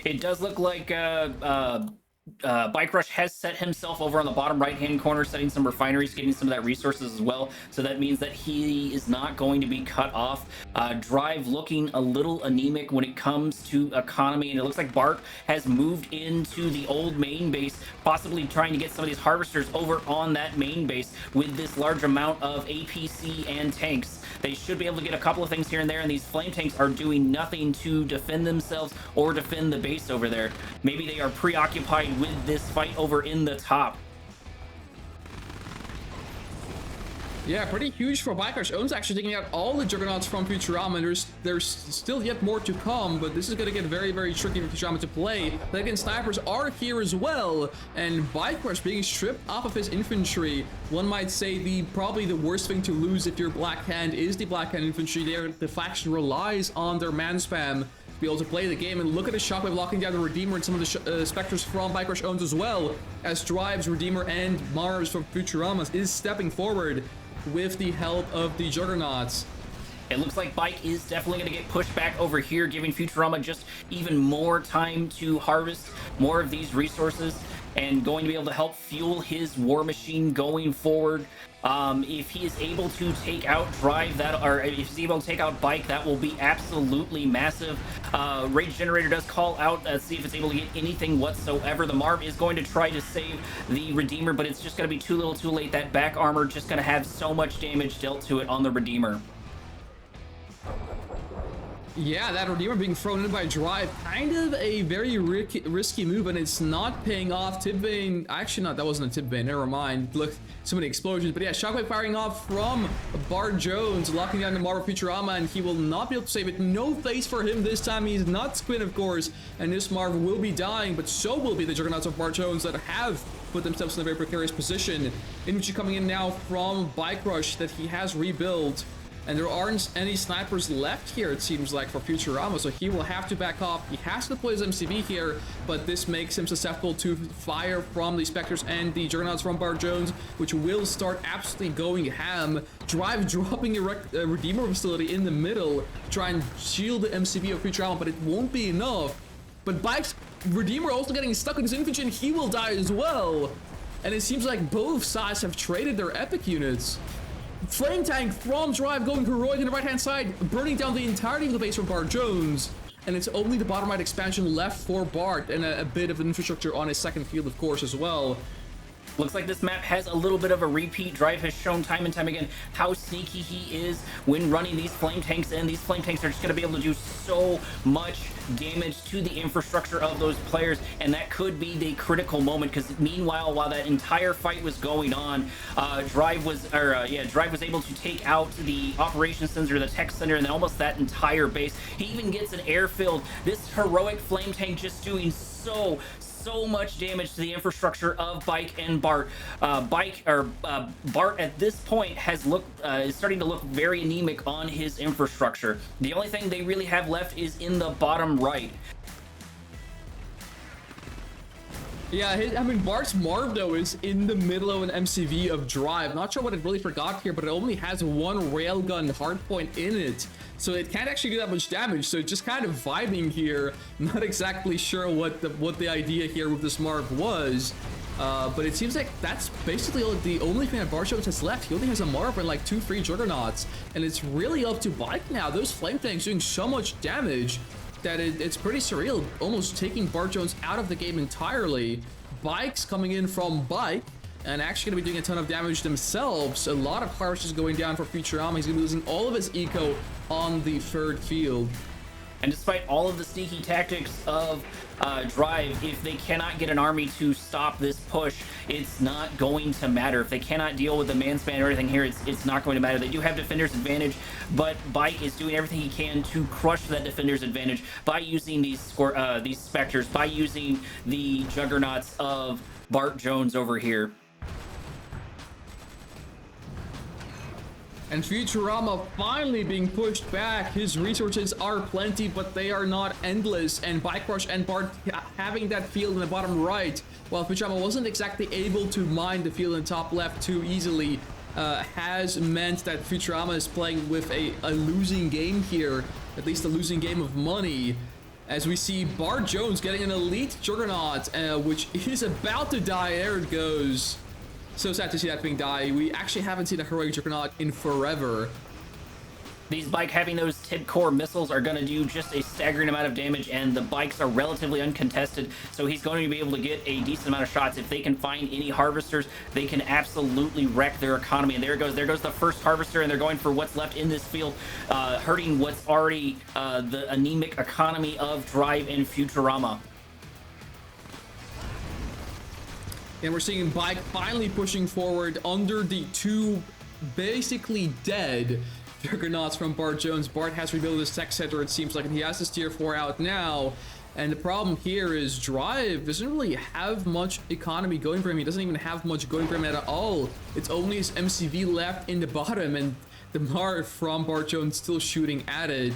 B: It does look like Bike Rush has set himself over on the bottom right-hand corner, setting some refineries, getting some of that resources as well. So that means that he is not going to be cut off. Drive looking a little anemic when it comes to economy, and it looks like Bart has moved into the old main base, possibly trying to get some of these harvesters over on that main base with this large amount of APC and tanks. They should be able to get a couple of things here and there, and these flame tanks are doing nothing to defend themselves or defend the base over there. Maybe they are preoccupied with this fight over in the top.
A: Yeah, pretty huge for Bike Rush. Owen's actually taking out all the Juggernauts from Futurama, and there's still yet more to come, but this is going to get very, very tricky for Futurama to play. But again, snipers are here as well, and Bike Rush being stripped off of his infantry. One might say probably the worst thing to lose if you're Black Hand is the Black Hand infantry. The faction relies on their man spam to be able to play the game, and look at the Shockwave locking down the Redeemer and some of the Spectres from Bike Rush owns as well, as Drives, Redeemer, and Mars from Futurama is stepping forward with the help of the Juggernauts.
B: It looks like Bike is definitely going to get pushed back over here, giving Futurama just even more time to harvest more of these resources and going to be able to help fuel his war machine going forward. If he is able to take out Drive, or if he's able to take out Bike, that will be absolutely massive. Rage Generator does call out, see if it's able to get anything whatsoever. The Marv is going to try to save the Redeemer, but it's just going to be too little too late. That back armor just going to have so much damage dealt to it on the Redeemer.
A: Yeah, that Redeemer being thrown in by Drive, kind of a very risky move, and it's not paying off. Tibvane, actually not, that wasn't a Tibvane, never mind. Look, so many explosions, but yeah, Shockwave firing off from Bart Jones, locking down the Marvel Futurama, and he will not be able to save it. No face for him this time. He's not Squid, of course, and this Marv will be dying, but so will be the Juggernauts of Bart Jones that have put themselves in a very precarious position. Infantry coming in now from Bike Rush that he has rebuilt. And there aren't any snipers left here, it seems like, for Futurama, so he will have to back off. He has to deploy his MCV here, but this makes him susceptible to fire from the Spectres and the Juggernauts from Bart Jones, which will start absolutely going ham. Drive dropping a Redeemer facility in the middle to try and shield the MCV of Futurama, but it won't be enough. But Bike's Redeemer also getting stuck in his infantry, and he will die as well. And it seems like both sides have traded their epic units. Flame Tank from Drive going heroic on the right-hand side, burning down the entirety of the base from Bart Jones. And it's only the bottom right expansion left for Bart, and a bit of infrastructure on his second field, of course, as well.
B: Looks like this map has a little bit of a repeat. Drive has shown time and time again how sneaky he is when running these flame tanks in. These flame tanks are just going to be able to do so much damage to the infrastructure of those players, and that could be the critical moment, because meanwhile, while that entire fight was going on, Drive was able to take out the operations center, the tech center, and then almost that entire base. He even gets an airfield. This heroic flame tank just doing so much damage to the infrastructure of Bike and Bart. Bart at this point is starting to look very anemic on his infrastructure. The only thing they really have left is in the bottom right.
A: Yeah, Bart's Marv, though, is in the middle of an MCV of Drive. Not sure what it really forgot here, but it only has one railgun hardpoint in it. So it can't actually do that much damage, so it's just kind of vibing here. Not exactly sure what the idea here with this Marv was. But it seems like that's basically the only thing that Bart Jones has left. He only has a Marv and like 2 free Juggernauts. And it's really up to Bike now. Those flame tanks doing so much damage that it's pretty surreal, almost taking Bart Jones out of the game entirely. Bike's coming in from Bike, and actually going to be doing a ton of damage themselves. A lot of harvests going down for Futurama. He's going to be losing all of his eco on the third field.
B: And despite all of the sneaky tactics of Drive, if they cannot get an army to stop this push, it's not going to matter. If they cannot deal with the man span or everything here, it's not going to matter. They do have defender's advantage, but Bike is doing everything he can to crush that defender's advantage by using these Spectres, by using the Juggernauts of Bart Jones over here.
A: And Futurama finally being pushed back. His resources are plenty, but they are not endless. And Bike Rush and Bart having that field in the bottom right, while Futurama wasn't exactly able to mine the field in the top left too easily, has meant that Futurama is playing with a losing game here, at least a losing game of money. As we see Bart Jones getting an elite Juggernaut, which is about to die. There it goes. So sad to see that thing die. We actually haven't seen a heroic Juggernaut in forever.
B: These Bike having those TID core missiles are going to do just a staggering amount of damage, and the Bikes are relatively uncontested, so he's going to be able to get a decent amount of shots. If they can find any harvesters, they can absolutely wreck their economy. And there goes the first harvester, and they're going for what's left in this field, hurting what's already the anemic economy of Drive and Futurama.
A: And we're seeing Bike finally pushing forward under the 2 basically dead Juggernauts from Bart Jones. Bart has rebuilt his tech center, it seems like, and he has his tier 4 out now. And the problem here is Drive doesn't really have much economy going for him. He doesn't even have much going for him at all. It's only his MCV left in the bottom, and the Marv from Bart Jones still shooting at it.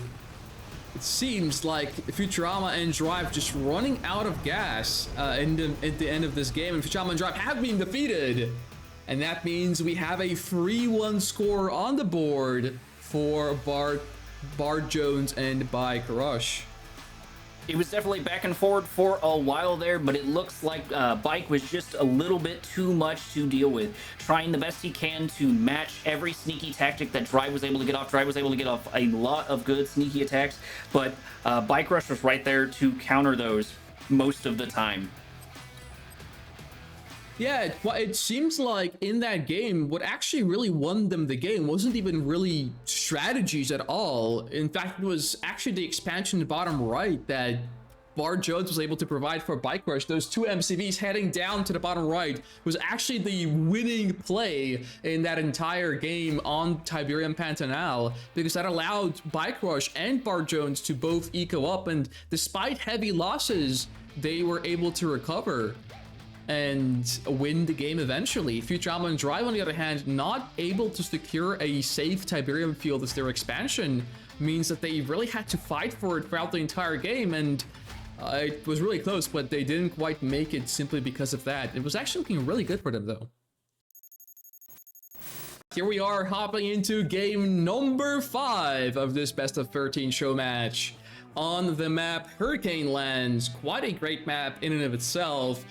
A: It seems like Futurama and Drive just running out of gas at the end of this game, and Futurama and Drive have been defeated. And that means we have a 3-1 score on the board for Bart Jones and Bike Rush.
B: It was definitely back and forward for a while there, but it looks like Bike was just a little bit too much to deal with. Trying the best he can to match every sneaky tactic that Drive was able to get off. Drive was able to get off a lot of good sneaky attacks, but Bike Rush was right there to counter those most of the time.
A: Yeah, it seems like in that game, what actually really won them the game wasn't even really strategies at all. In fact, it was actually the expansion bottom right that Bart Jones was able to provide for Bike Rush. Those two MCVs heading down to the bottom right was actually the winning play in that entire game on Tiberium Pantanal, because that allowed Bike Rush and Bart Jones to both eco up, and despite heavy losses, they were able to recover and win the game eventually. Futurama and Drive, on the other hand, not able to secure a safe Tiberium field as their expansion, means that they really had to fight for it throughout the entire game, and it was really close, but they didn't quite make it simply because of that. It was actually looking really good for them, though. Here we are hopping into game number 5 of this best of 13 show match. On the map, Hurricane Lands, quite a great map in and of itself.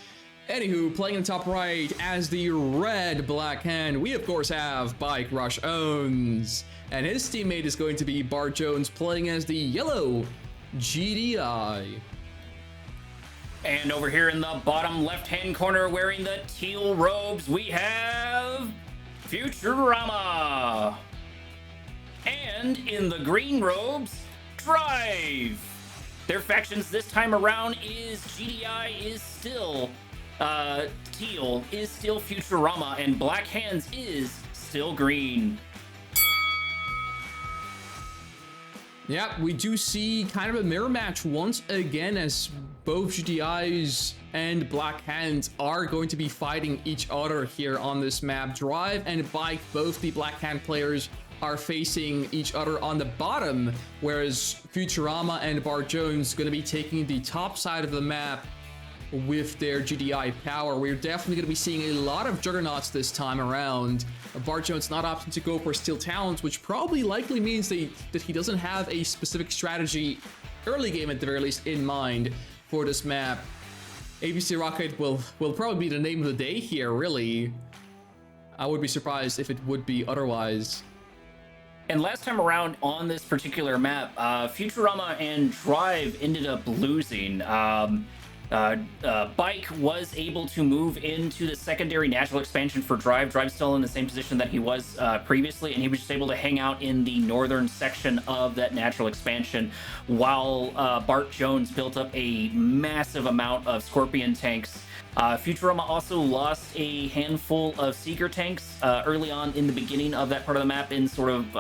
A: Anywho, playing in the top right as the red Black Hand, we of course have Bike Rush Owns. And his teammate is going to be Bart Jones playing as the yellow GDI.
B: And over here in the bottom left-hand corner, wearing the teal robes, we have Futurama. And in the green robes, Drive. Their factions this time around is GDI is still teal, is still Futurama, and Black Hands is still green.
A: Yeah, we do see kind of a mirror match once again, as both GDIs and Black Hands are going to be fighting each other here on this map. Drive and Bike, both the Black Hand players, are facing each other on the bottom, whereas Futurama and Bart Jones going to be taking the top side of the map with their GDI power. We're definitely going to be seeing a lot of juggernauts this time around. Bart Jones not opting to go for Steel Talons, which probably likely means that he doesn't have a specific strategy early game at the very least in mind for this map. ABC Rocket will probably be the name of the day here, really. I would be surprised if it would be otherwise.
B: And last time around on this particular map, Futurama and Drive ended up losing. Bike was able to move into the secondary natural expansion for Drive. Drive's still in the same position that he was previously, and he was just able to hang out in the northern section of that natural expansion, while Bart Jones built up a massive amount of Scorpion tanks. Futurama also lost a handful of Seeker tanks early on in the beginning of that part of the map in sort of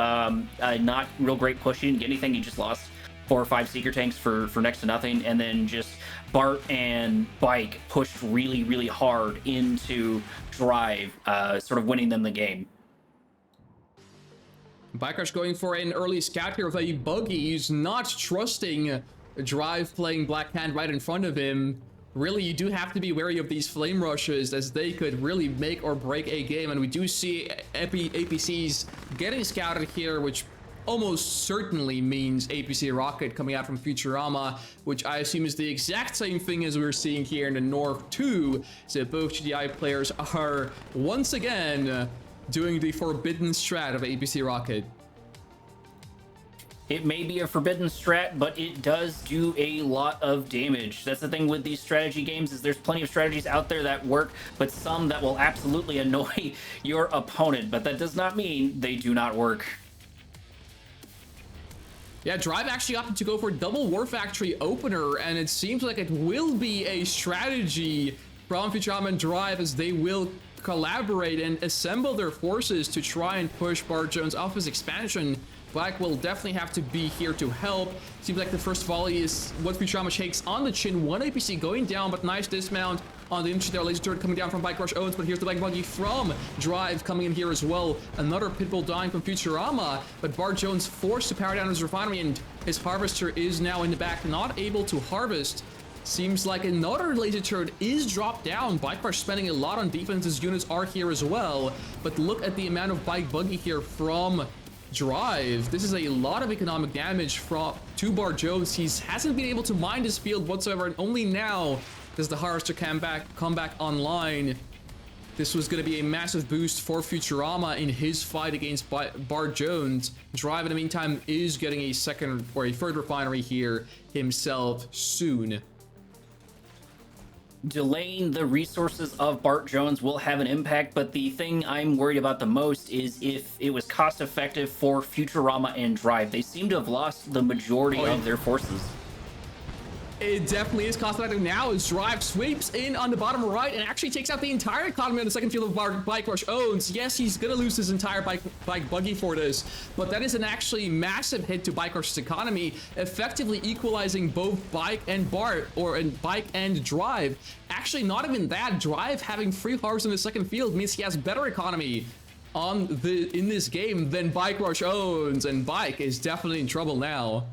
B: not real great push. He didn't get anything. He just lost 4 or 5 Seeker tanks for next to nothing, and then just Bart and Bike pushed really, really hard into Drive, sort of winning them the game.
A: Bike Rush going for an early scout here with a buggy. He's not trusting Drive playing Black Hand right in front of him. Really, you do have to be wary of these flame rushes, as they could really make or break a game. And we do see APCs getting scouted here, which almost certainly means APC Rocket coming out from Futurama, which I assume is the exact same thing as we're seeing here in the North too. So both GDI players are once again doing the forbidden strat of APC Rocket.
B: It may be a forbidden strat, but it does do a lot of damage. That's the thing with these strategy games, is there's plenty of strategies out there that work, but some that will absolutely annoy your opponent. But that does not mean they do not work.
A: Yeah, Drive actually opted to go for double War Factory opener, and it seems like it will be a strategy from Futurama and Drive, as they will collaborate and assemble their forces to try and push Bart Jones off his expansion. Black will definitely have to be here to help. Seems like the first volley is what Futurama shakes on the chin. One APC going down, but nice dismount on the infantry there. Laser turret coming down from Bike Rush Owens, but here's the Bike Buggy from Drive coming in here as well. Another Pitbull dying from Futurama, but Bart Jones forced to power down his refinery, and his harvester is now in the back, not able to harvest. Seems like another laser turret is dropped down. Bike Rush spending a lot on defense. His units are here as well, but look at the amount of Bike Buggy here from Drive. This is a lot of economic damage to Bart Jones. He hasn't been able to mine this field whatsoever, and only now does the harvester come back online. This was going to be a massive boost for Futurama in his fight against Bart Jones. Drive, in the meantime, is getting a second or a third refinery here himself soon.
B: Delaying the resources of Bart Jones will have an impact, but the thing I'm worried about the most is if it was cost effective for Futurama and Drive. They seem to have lost the majority of their forces.
A: It definitely is cost effective now as Drive sweeps in on the bottom right and actually takes out the entire economy on the second field of Bike Rush owns. Yes, he's gonna lose his entire bike buggy for this, but that is an actually massive hit to Bike Rush's economy, effectively equalizing both Bike and Bart, or in Bike and Drive. Actually, not even that. Drive having free harvest in the second field means he has better economy in this game than Bike Rush owns, and Bike is definitely in trouble now.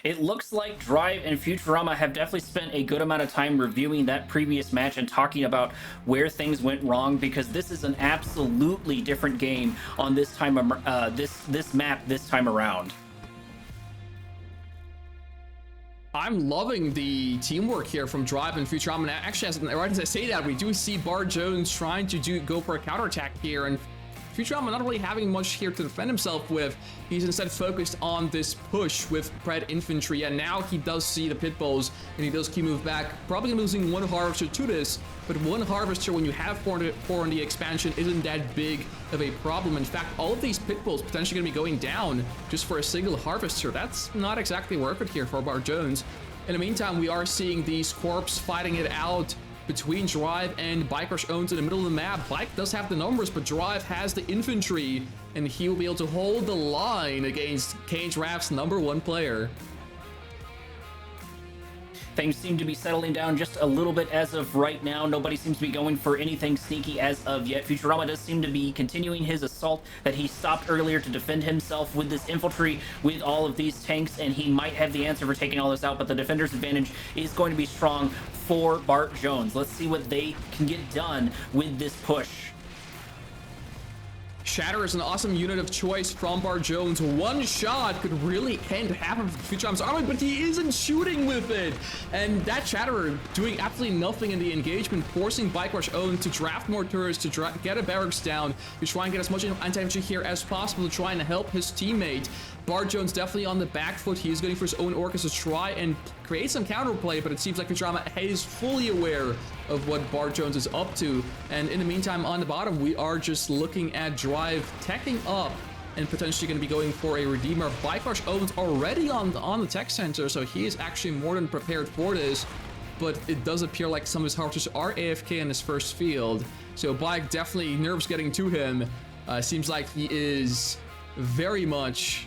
B: It looks like Drive and Futurama have definitely spent a good amount of time reviewing that previous match and talking about where things went wrong, because this is an absolutely different game on this map this time around.
A: I'm loving the teamwork here from Drive and Futurama. And actually, right as I say that, we do see Bart Jones trying to go for a counterattack here, and Futurama not really having much here to defend himself with. He's instead focused on this push with Pred Infantry, and now he does see the pit bulls, and he does keep move back. Probably losing one harvester to this, but one harvester when you have four on the expansion isn't that big of a problem. In fact, all of these pit bulls potentially going to be going down just for a single harvester. That's not exactly worth it here for Bart Jones. In the meantime, we are seeing these corps fighting it out between Drive and Bike Rush owns in the middle of the map. Bike does have the numbers, but Drive has the infantry, and he will be able to hold the line against Kane's Raft's #1 player.
B: Things seem to be settling down just a little bit as of right now. Nobody seems to be going for anything sneaky as of yet. Futurama does seem to be continuing his assault that he stopped earlier to defend himself with this infantry, with all of these tanks, and he might have the answer for taking all this out, but the defender's advantage is going to be strong for Bart Jones. Let's see what they can get done with this push.
A: Shatter is an awesome unit of choice from Bart Jones. One shot could really end half of Futurama's army, but he isn't shooting with it. And that Shatterer doing absolutely nothing in the engagement, forcing Bike Rush own to draft more turrets, to get a barracks down, to try and get as much anti-infantry here as possible to try and help his teammate. Bart Jones definitely on the back foot. He is going for his own Orcus to try and create some counterplay, but it seems like Futurama is fully aware of what Bart Jones is up to. And in the meantime, on the bottom, we are just looking at Drive teching up and potentially going to be going for a Redeemer. Bike Rush owns already on the tech center, so he is actually more than prepared for this. But it does appear like some of his harvesters are AFK in his first field. So Bike definitely nerves getting to him. Seems like he is very much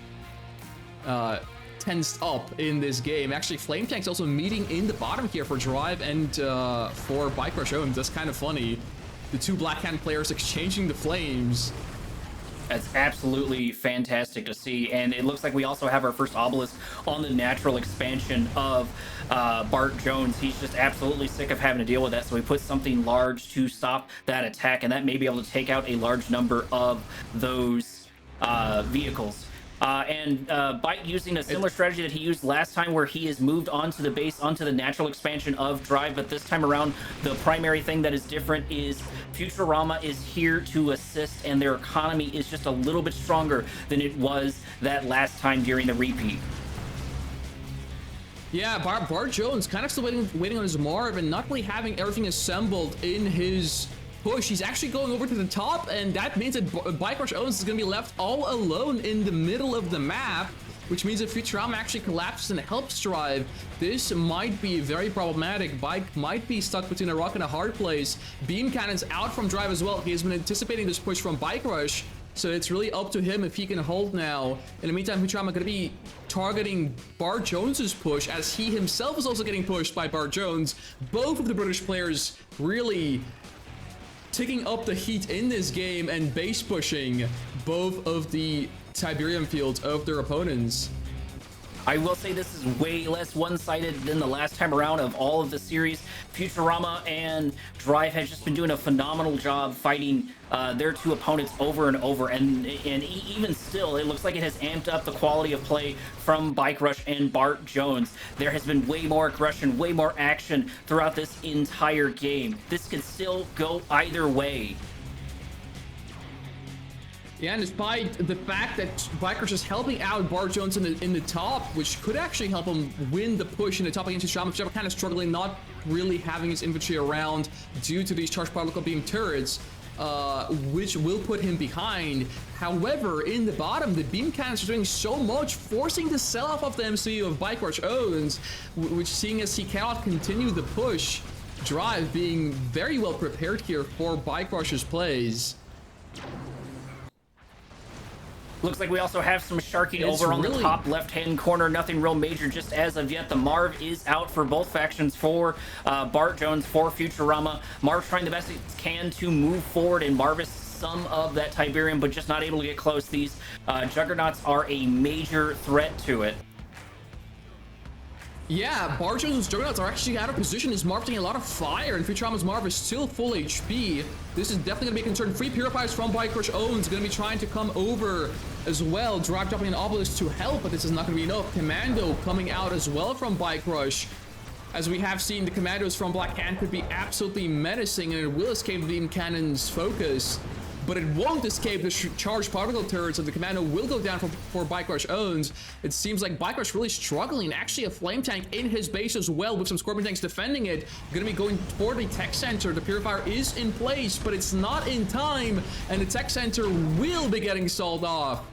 A: tensed up in this game. Actually, Flame Tank's also meeting in the bottom here for Drive and for Bike Rush owns. That's kind of funny. The two Black Hand players exchanging the flames.
B: That's absolutely fantastic to see, and it looks like we also have our first obelisk on the natural expansion of Bart Jones. He's just absolutely sick of having to deal with that, so he puts something large to stop that attack, and that may be able to take out a large number of those vehicles. Bite using a similar strategy that he used last time, where he has moved onto the base, onto the natural expansion of Drive, but this time around, the primary thing that is different is Futurama is here to assist, and their economy is just a little bit stronger than it was that last time during the repeat.
A: Yeah, Bart Jones kind of still waiting on his Marv and not really having everything assembled in his push. He's actually going over to the top, and that means that Bike Rush owns is going to be left all alone in the middle of the map, which means if Futurama actually collapses and helps Drive, this might be very problematic. Bike might be stuck between a rock and a hard place. Beam Cannon's out from Drive as well. He has been anticipating this push from Bike Rush, so it's really up to him if he can hold now. In the meantime, Futurama going to be targeting Bart Jones's push, as he himself is also getting pushed by Bart Jones. Both of the British players really ticking up the heat in this game and base pushing both of the Tiberium fields of their opponents.
B: I will say this is way less one-sided than the last time around of all of the series. Futurama and Drive has just been doing a phenomenal job fighting their two opponents over and over, and even still, it looks like it has amped up the quality of play from Bike Rush and Bart Jones. There has been way more aggression, way more action throughout this entire game. This could still go either way.
A: Yeah, and despite the fact that Bikers is helping out Bart Jones in the top, which could actually help him win the push in the top against Futurama, Futurama kind of struggling, not really having his infantry around due to these charged particle beam turrets, which will put him behind. However, in the bottom, the beam cannons are doing so much, forcing the sell-off of the MC of Bike Rush owns, which, seeing as he cannot continue the push, Drive being very well prepared here for Bike Rush's plays.
B: Looks like we also have some sharking over on the top left-hand corner. Nothing real major just as of yet. The Marv is out for both factions, for Bart Jones, for Futurama. Marv trying the best he can to move forward and harvest some of that Tiberium, but just not able to get close. These Juggernauts are a major threat to it.
A: Yeah, Bart Jones' Juggernauts are actually out of position. Is Marv taking a lot of fire, and Futurama's Marv is still full HP. This is definitely going to be a concern. Free Purifiers from Bike Rush owns going to be trying to come over as well. Drive dropping an Obelisk to help, but this is not going to be enough. Commando coming out as well from Bike Rush. As we have seen, the Commandos from Black Hand could be absolutely menacing, and it will escape the beam cannon's focus. But it won't escape the charged particle turrets, so the Commando will go down for Bike Rush owns. It seems like Bike Rush really struggling. Actually, a Flame Tank in his base as well, with some Scorpion Tanks defending it. Gonna be going for the Tech Center. The Purifier is in place, but it's not in time, and the Tech Center will be getting sold off.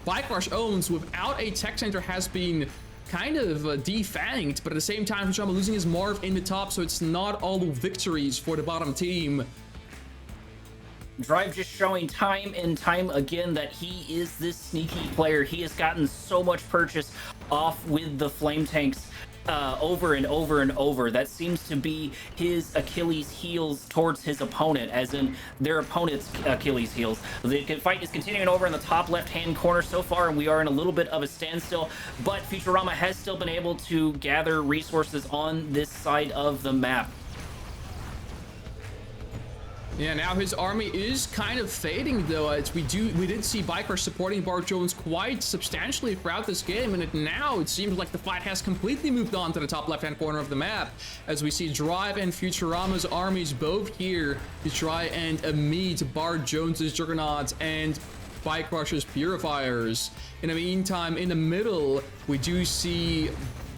A: Bike Rush owns, without a Tech Center, has been kind of defanged, but at the same time, Futurama losing his Marv in the top, so it's not all victories for the bottom team.
B: Drive just showing time and time again that he is this sneaky player. He has gotten so much purchase off with the Flame Tanks over and over and over. That seems to be his Achilles heels towards his opponent, as in their opponent's Achilles heels. The fight is continuing over in the top left-hand corner so far, and we are in a little bit of a standstill, but Futurama has still been able to gather resources on this side of the map.
A: Yeah, now his army is kind of fading, though. We did see Bike Rush supporting Bart Jones quite substantially throughout this game, and now it seems like the fight has completely moved on to the top left-hand corner of the map, as we see Drive and Futurama's armies both here to try and meet Bart Jones's Juggernauts and Bike Rush's Purifiers. In the meantime, in the middle, we do see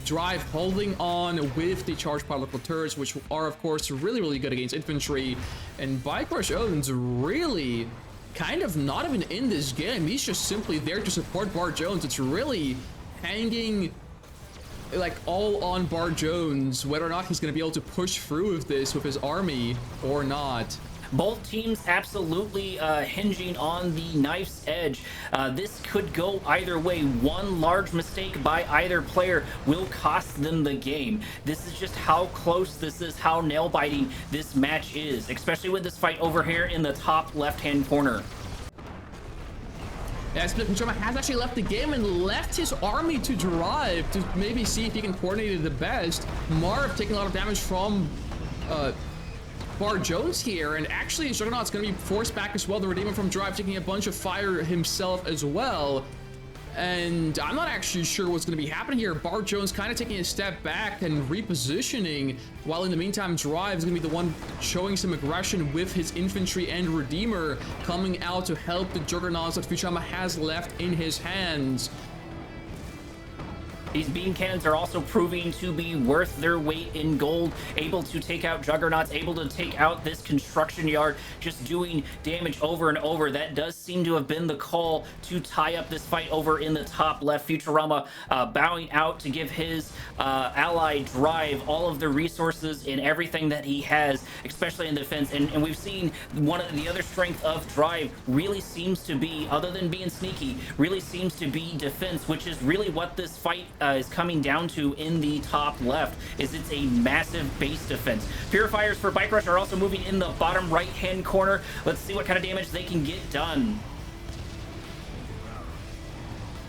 A: Drive holding on with the charged particle turrets, which are of course really good against infantry, and Bike Rush owns really kind of not even in this game. He's just simply there to support Bart Jones. It's really hanging like all on Bart Jones, whether or not he's going to be able to push through with this with his army or not.
B: Both teams absolutely hinging on the knife's edge. This could go either way. One large mistake by either player will cost them the game. This is just how close this is, how nail-biting this match is, especially with this fight over here in the top left-hand corner.
A: Yeah, Futurama has actually left the game and left his army to Drive to maybe see if he can coordinate it the best. Marv taking a lot of damage from Bart Jones here, and actually Juggernaut's going to be forced back as well. The Redeemer from Drive taking a bunch of fire himself as well. And I'm not actually sure what's going to be happening here. Bart Jones kind of taking a step back and repositioning, while in the meantime Drive is going to be the one showing some aggression with his infantry and Redeemer coming out to help the Juggernauts that Futurama has left in his hands.
B: These beam cannons are also proving to be worth their weight in gold, able to take out Juggernauts, able to take out this construction yard, just doing damage over and over. That does seem to have been the call to tie up this fight over in the top left. Futurama bowing out to give his ally Drive all of the resources and everything that he has, especially in defense. And we've seen one of the other strength of Drive really seems to be, other than being sneaky, really seems to be defense, which is really what this fight is coming down to in the top left. Is it's a massive base defense. Purifiers for Bike Rush are also moving in the bottom right hand corner. Let's see what kind of damage they can get done.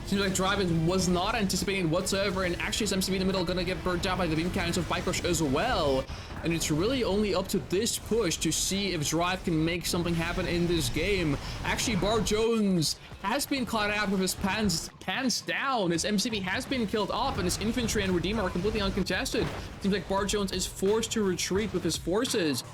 A: Seems like Drive was not anticipating whatsoever, and actually MCB in the middle gonna get burnt out by the beam cannons of Bike Rush as well. And it's really only up to this push to see if Drive can make something happen in this game. Actually, Bart Jones has been caught out with his pants down. His MCB has been killed off, and his infantry and Redeemer are completely uncontested. Seems like Bart Jones is forced to retreat with his forces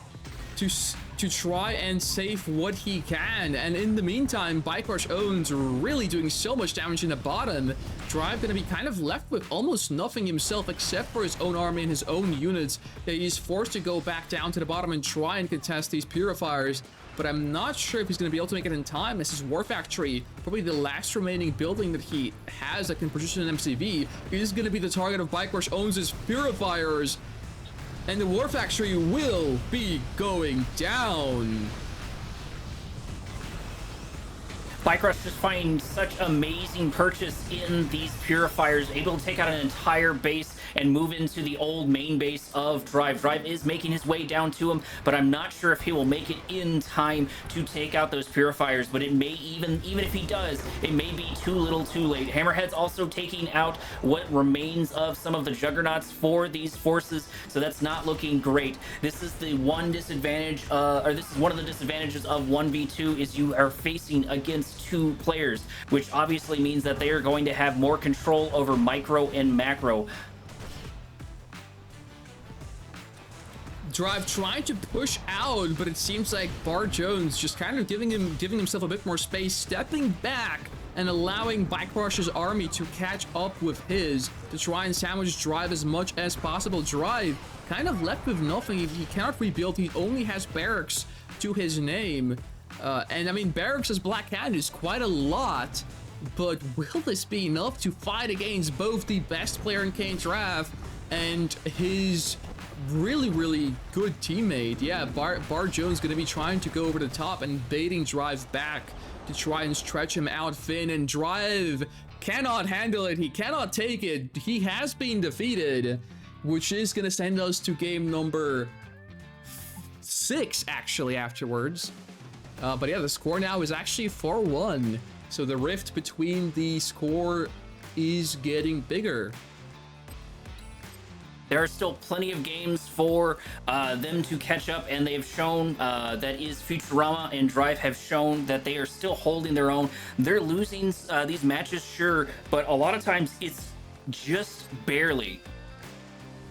A: to to try and save what he can. And in the meantime, Bike Rush owns really doing so much damage in the bottom. Drive gonna be kind of left with almost nothing himself except for his own army and his own units that he's forced to go back down to the bottom and try and contest these purifiers. But I'm not sure if he's going to be able to make it in time. This is War Factory, probably the last remaining building that he has that can produce an MCV, is going to be the target of Bike Rush owns his purifiers. And the War Factory will be going down.
B: Bike Rush just finding such amazing purchase in these purifiers, able to take out an entire base and move into the old main base of Drive. Drive is making his way down to him, but I'm not sure if he will make it in time to take out those purifiers. But it may even if he does, it may be too little too late. Hammerhead's also taking out what remains of some of the juggernauts for these forces, so that's not looking great. This is the one disadvantage, or this is one of the disadvantages of 1v2, is you are facing against two players, which obviously means that they are going to have more control over micro and macro.
A: Drive trying to push out, but it seems like Bart Jones just kind of giving himself a bit more space, stepping back and allowing Bike Rush's army to catch up with his to try and sandwich Drive as much as possible. Drive kind of left with nothing. He cannot rebuild. He only has barracks to his name. And I mean, barracks as Black Hand is quite a lot, but will this be enough to fight against both the best player in Kane's draft and his really good teammate? Yeah, Bart Jones gonna be trying to go over the top and baiting Drive back to try and stretch him out thin, and Drive cannot handle it. He cannot take it. He has been defeated, which is gonna send us to game number 6 actually afterwards. But yeah, the score now is actually 4-1. So the rift between the score is getting bigger.
B: There are still plenty of games for them to catch up, and they've shown that is Futurama and Drive have shown that they are still holding their own. They're losing these matches, sure, but a lot of times it's just barely.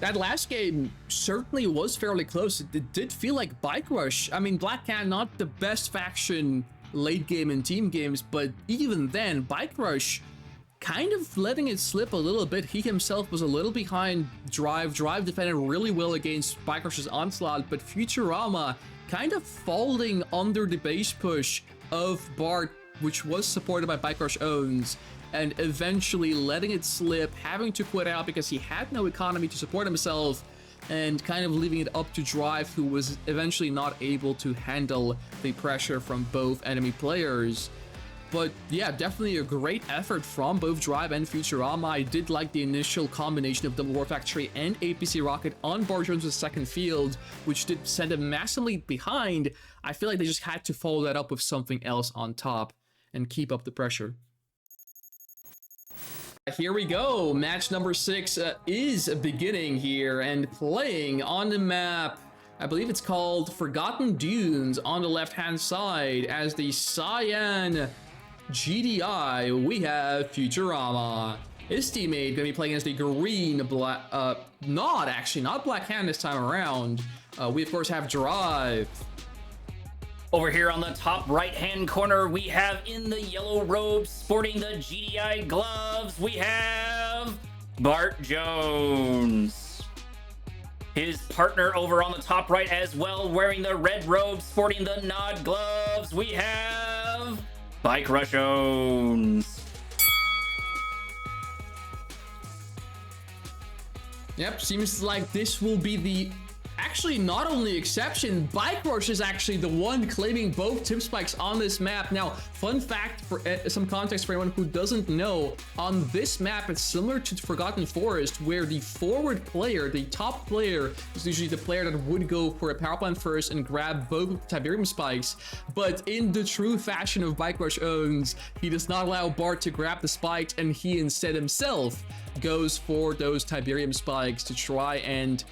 A: That last game certainly was fairly close. It did feel like Bike Rush. I mean, Black Hand, not the best faction late game in team games, but even then, Bike Rush kind of letting it slip a little bit. He himself was a little behind Drive. Drive defended really well against Bike Rush's onslaught, but Futurama kind of folding under the base push of Bart, which was supported by Bike Rush owns, and eventually letting it slip, having to quit out because he had no economy to support himself, and kind of leaving it up to Drive, who was eventually not able to handle the pressure from both enemy players. But yeah, definitely a great effort from both Drive and Futurama. I did like the initial combination of Double War Factory and APC Rocket on Bart Jones' second field, which did send him massively behind. I feel like they just had to follow that up with something else on top and keep up the pressure. Here we go. Match number 6 is beginning here, and playing on the map, I believe it's called Forgotten Dunes on the left-hand side. As the Cyan GDI, we have Futurama. His teammate gonna be playing as the green black, not Black Hand this time around. We of course have Drive.
B: Over here on the top right-hand corner, we have in the yellow robes, sporting the GDI gloves, we have Bart Jones. His partner over on the top right as well, wearing the red robes, sporting the nod gloves, we have Bike Rush owns.
A: Yep, seems like this will be the actually not only exception. Bike Rush is actually the one claiming both tip spikes on this map. Now, fun fact for some context for anyone who doesn't know, on this map it's similar to Forgotten Forest, where the forward player, the top player, is usually the player that would go for a power plant first and grab both Tiberium spikes. But in the true fashion of Bike Rush owns, he does not allow Bart to grab the spikes, and he instead himself goes for those Tiberium spikes to try and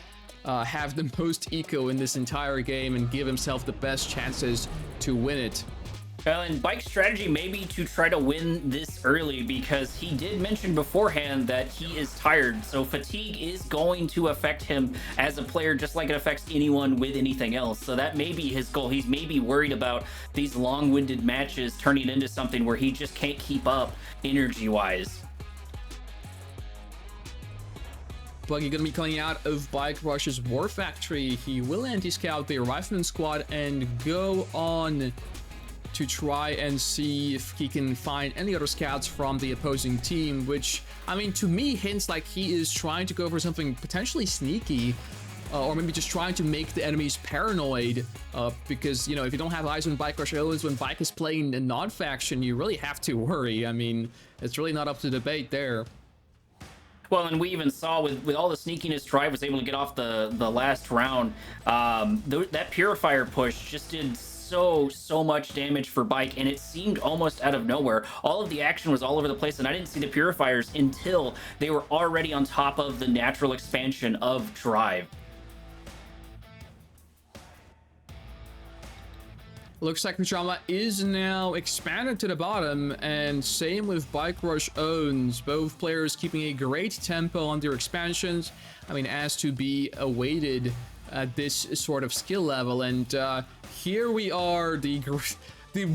A: have the most eco in this entire game and give himself the best chances to win it.
B: And Bike's strategy may be to try to win this early, because he did mention beforehand that he is tired. So fatigue is going to affect him as a player, just like it affects anyone with anything else. So that may be his goal. He's maybe worried about these long-winded matches turning into something where he just can't keep up energy-wise.
A: Buggy gonna be coming out of Bike Rush's War Factory. He will anti-scout the Rifleman squad and go on to try and see if he can find any other scouts from the opposing team, which, I mean, to me hints like he is trying to go for something potentially sneaky, or maybe just trying to make the enemies paranoid, because, you know, if you don't have eyes on Bike Rush, always when Bike is playing a non-faction, you really have to worry. I mean, it's really not up to debate there.
B: Well, and we even saw with all the sneakiness, Drive was able to get off the last round. That Purifier push just did so much damage for Bike, and it seemed almost out of nowhere. All of the action was all over the place, and I didn't see the Purifiers until they were already on top of the natural expansion of Drive.
A: Looks like Futurama is now expanded to the bottom, and same with Bike Rush owns. Both players keeping a great tempo on their expansions. I mean, as to be awaited at this sort of skill level. And here we are, the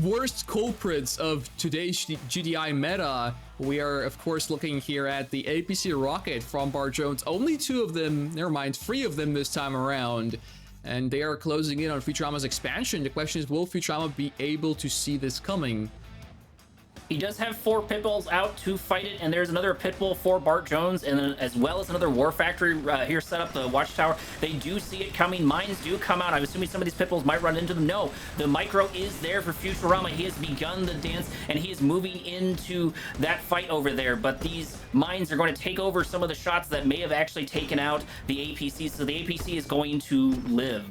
A: worst culprits of today's GDI meta. We are, of course, looking here at the APC Rocket from Bart Jones. Only 2 of them, never mind, 3 of them this time around. And they are closing in on Futurama's expansion. The question is, will Futurama be able to see this coming?
B: He does have 4 Pitbulls out to fight it, and there's another Pitbull for Bart Jones, and then as well as another War Factory here set up, the Watchtower. They do see it coming. Mines do come out. I'm assuming some of these Pitbulls might run into them. No, the Micro is there for Futurama. He has begun the dance, and he is moving into that fight over there. But these Mines are going to take over some of the shots that may have actually taken out the APC, so the APC is going to live.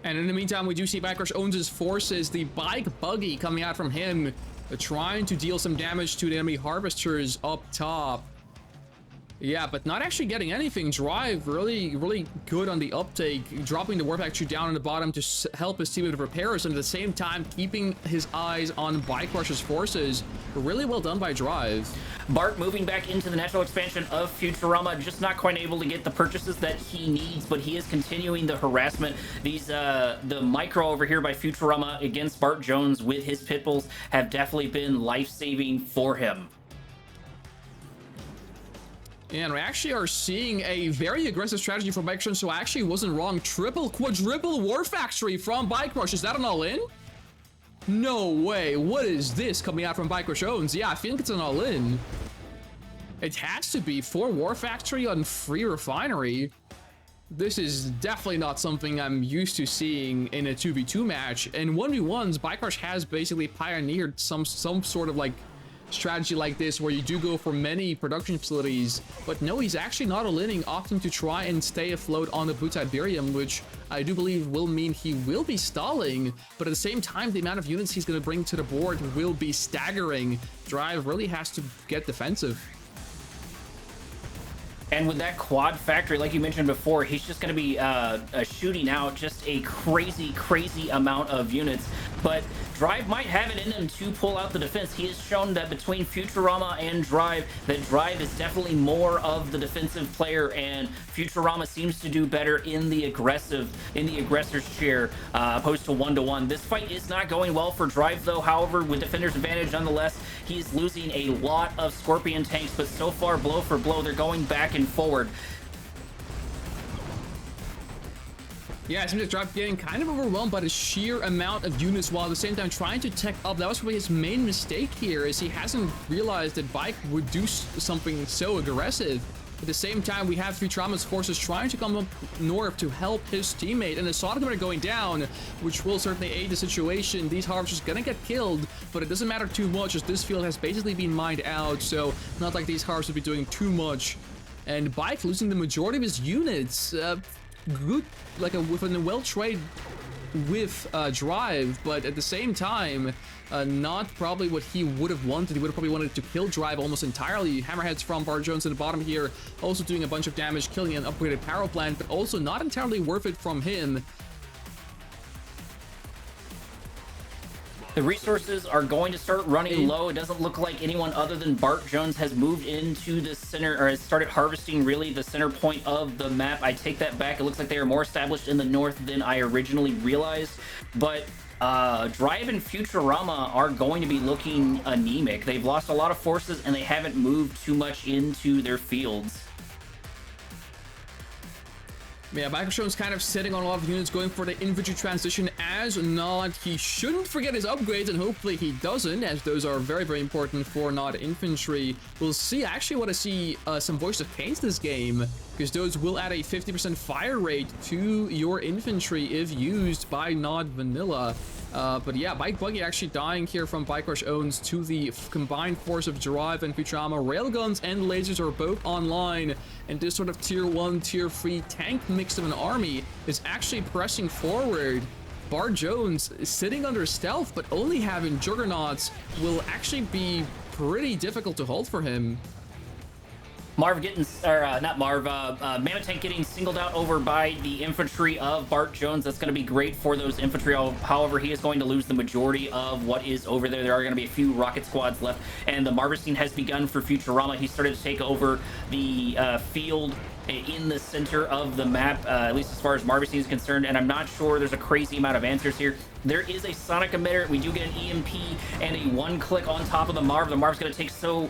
A: And in the meantime, we do see Bike Rush owns his forces. The Bike Buggy coming out from him, trying to deal some damage to the enemy Harvesters up top. Yeah, but not actually getting anything. Drive really good on the uptake, dropping the War Factory down on the bottom to help his team with repairs, and at the same time keeping his eyes on Bike Rush's forces. Really well done by Drive.
B: Bart moving back into the natural expansion of Futurama, just not quite able to get the purchases that he needs, but he is continuing the harassment. These the Micro over here by Futurama against Bart Jones with his Pitbulls have definitely been life-saving for him.
A: And we actually are seeing a very aggressive strategy from Bike Rush, so I actually wasn't wrong. Quadruple War Factory from Bike Rush. Is that an all-in? No way. What is this coming out from Bike Rush owns? Yeah, I think it's an all-in. It has to be 4 War Factory on free Refinery. This is definitely not something I'm used to seeing in a 2v2 match. In 1v1s, Bike Rush has basically pioneered some sort of like strategy like this where you do go for many production facilities, but no, he's actually not all-inning, opting to try and stay afloat on the Blue Tiberium, which I do believe will mean he will be stalling, but at the same time, the amount of units he's going to bring to the board will be staggering. Drive really has to get defensive.
B: And with that quad factory, like you mentioned before, he's just going to be shooting out just a crazy amount of units. But Drive might have it in him to pull out the defense. He has shown that between Futurama and Drive, that Drive is definitely more of the defensive player, and Futurama seems to do better in the aggressor's chair, opposed to 1-to-1. This fight is not going well for Drive, though. However, with defender's advantage, nonetheless, he's losing a lot of Scorpion tanks, but so far, blow for blow, they're going back and forward.
A: Yeah, it seems like Drive getting kind of overwhelmed by the sheer amount of units, while at the same time trying to tech up. That was probably his main mistake here, is he hasn't realized that Bike would do something so aggressive. At the same time, we have Futurama's forces trying to come up north to help his teammate, and the Sonic are going down, which will certainly aid the situation. These Harvesters gonna get killed, but it doesn't matter too much, as this field has basically been mined out, so not like these Harvesters would be doing too much. And Bike losing the majority of his units. Good, like within a well trade with Drive, but at the same time, not probably what he would have wanted. He would have probably wanted to kill Drive almost entirely. Hammerheads from Bart Jones at the bottom here, also doing a bunch of damage, killing an upgraded power plant, but also not entirely worth it from him.
B: The resources are going to start running low. It doesn't look like anyone other than Bart Jones has moved into the center, or has started harvesting really the center point of the map. I take that back. It looks like they are more established in the north than I originally realized. But Drive and Futurama are going to be looking anemic. They've lost a lot of forces and they haven't moved too much into their fields.
A: Yeah, Microsoft's kind of sitting on a lot of units going for the infantry transition as Nod. He shouldn't forget his upgrades, and hopefully he doesn't, as those are very, very important for Nod infantry. We'll see. I actually want to see some Voice of Kane's this game, because those will add a 50% fire rate to your infantry if used by Nod Vanilla. But yeah, Bike Buggy actually dying here from Bike Rush owns to the combined force of Drive and Futurama. Railguns and lasers are both online, and this sort of tier 1, tier 3 tank mix of an army is actually pressing forward. Bart Jones is sitting under stealth, but only having Juggernauts will actually be pretty difficult to hold for him.
B: Marv getting, or not Marv, Mammoth Tank getting singled out over by the infantry of Bart Jones. That's going to be great for those infantry. However, he is going to lose the majority of what is over there. There are going to be a few rocket squads left, and the harvesting has begun for Futurama. He started to take over the field in the center of the map, at least as far as harvesting is concerned, and I'm not sure there's a crazy amount of answers here. There is a sonic emitter. We do get an EMP and a one click on top of the Marv. The Marv's going to take so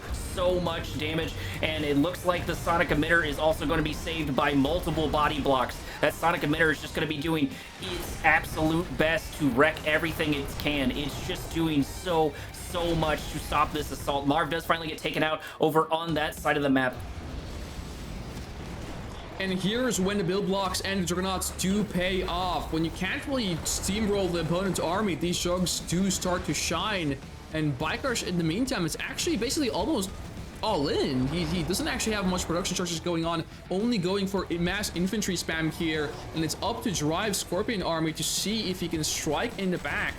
B: much damage, and it looks like the sonic emitter is also going to be saved by multiple body blocks. That sonic emitter is just going to be doing its absolute best to wreck everything it can. It's just doing so much to stop this assault. Marv does finally get taken out over on that side of the map.
A: And here's when the build blocks and the Juggernauts do pay off. When you can't really steamroll the opponent's army, these Jugs do start to shine. And Bike Rush, in the meantime, is actually basically almost all in. He doesn't actually have much production structures going on, only going for mass infantry spam here. And it's up to Drive Scorpion Army to see if he can strike in the back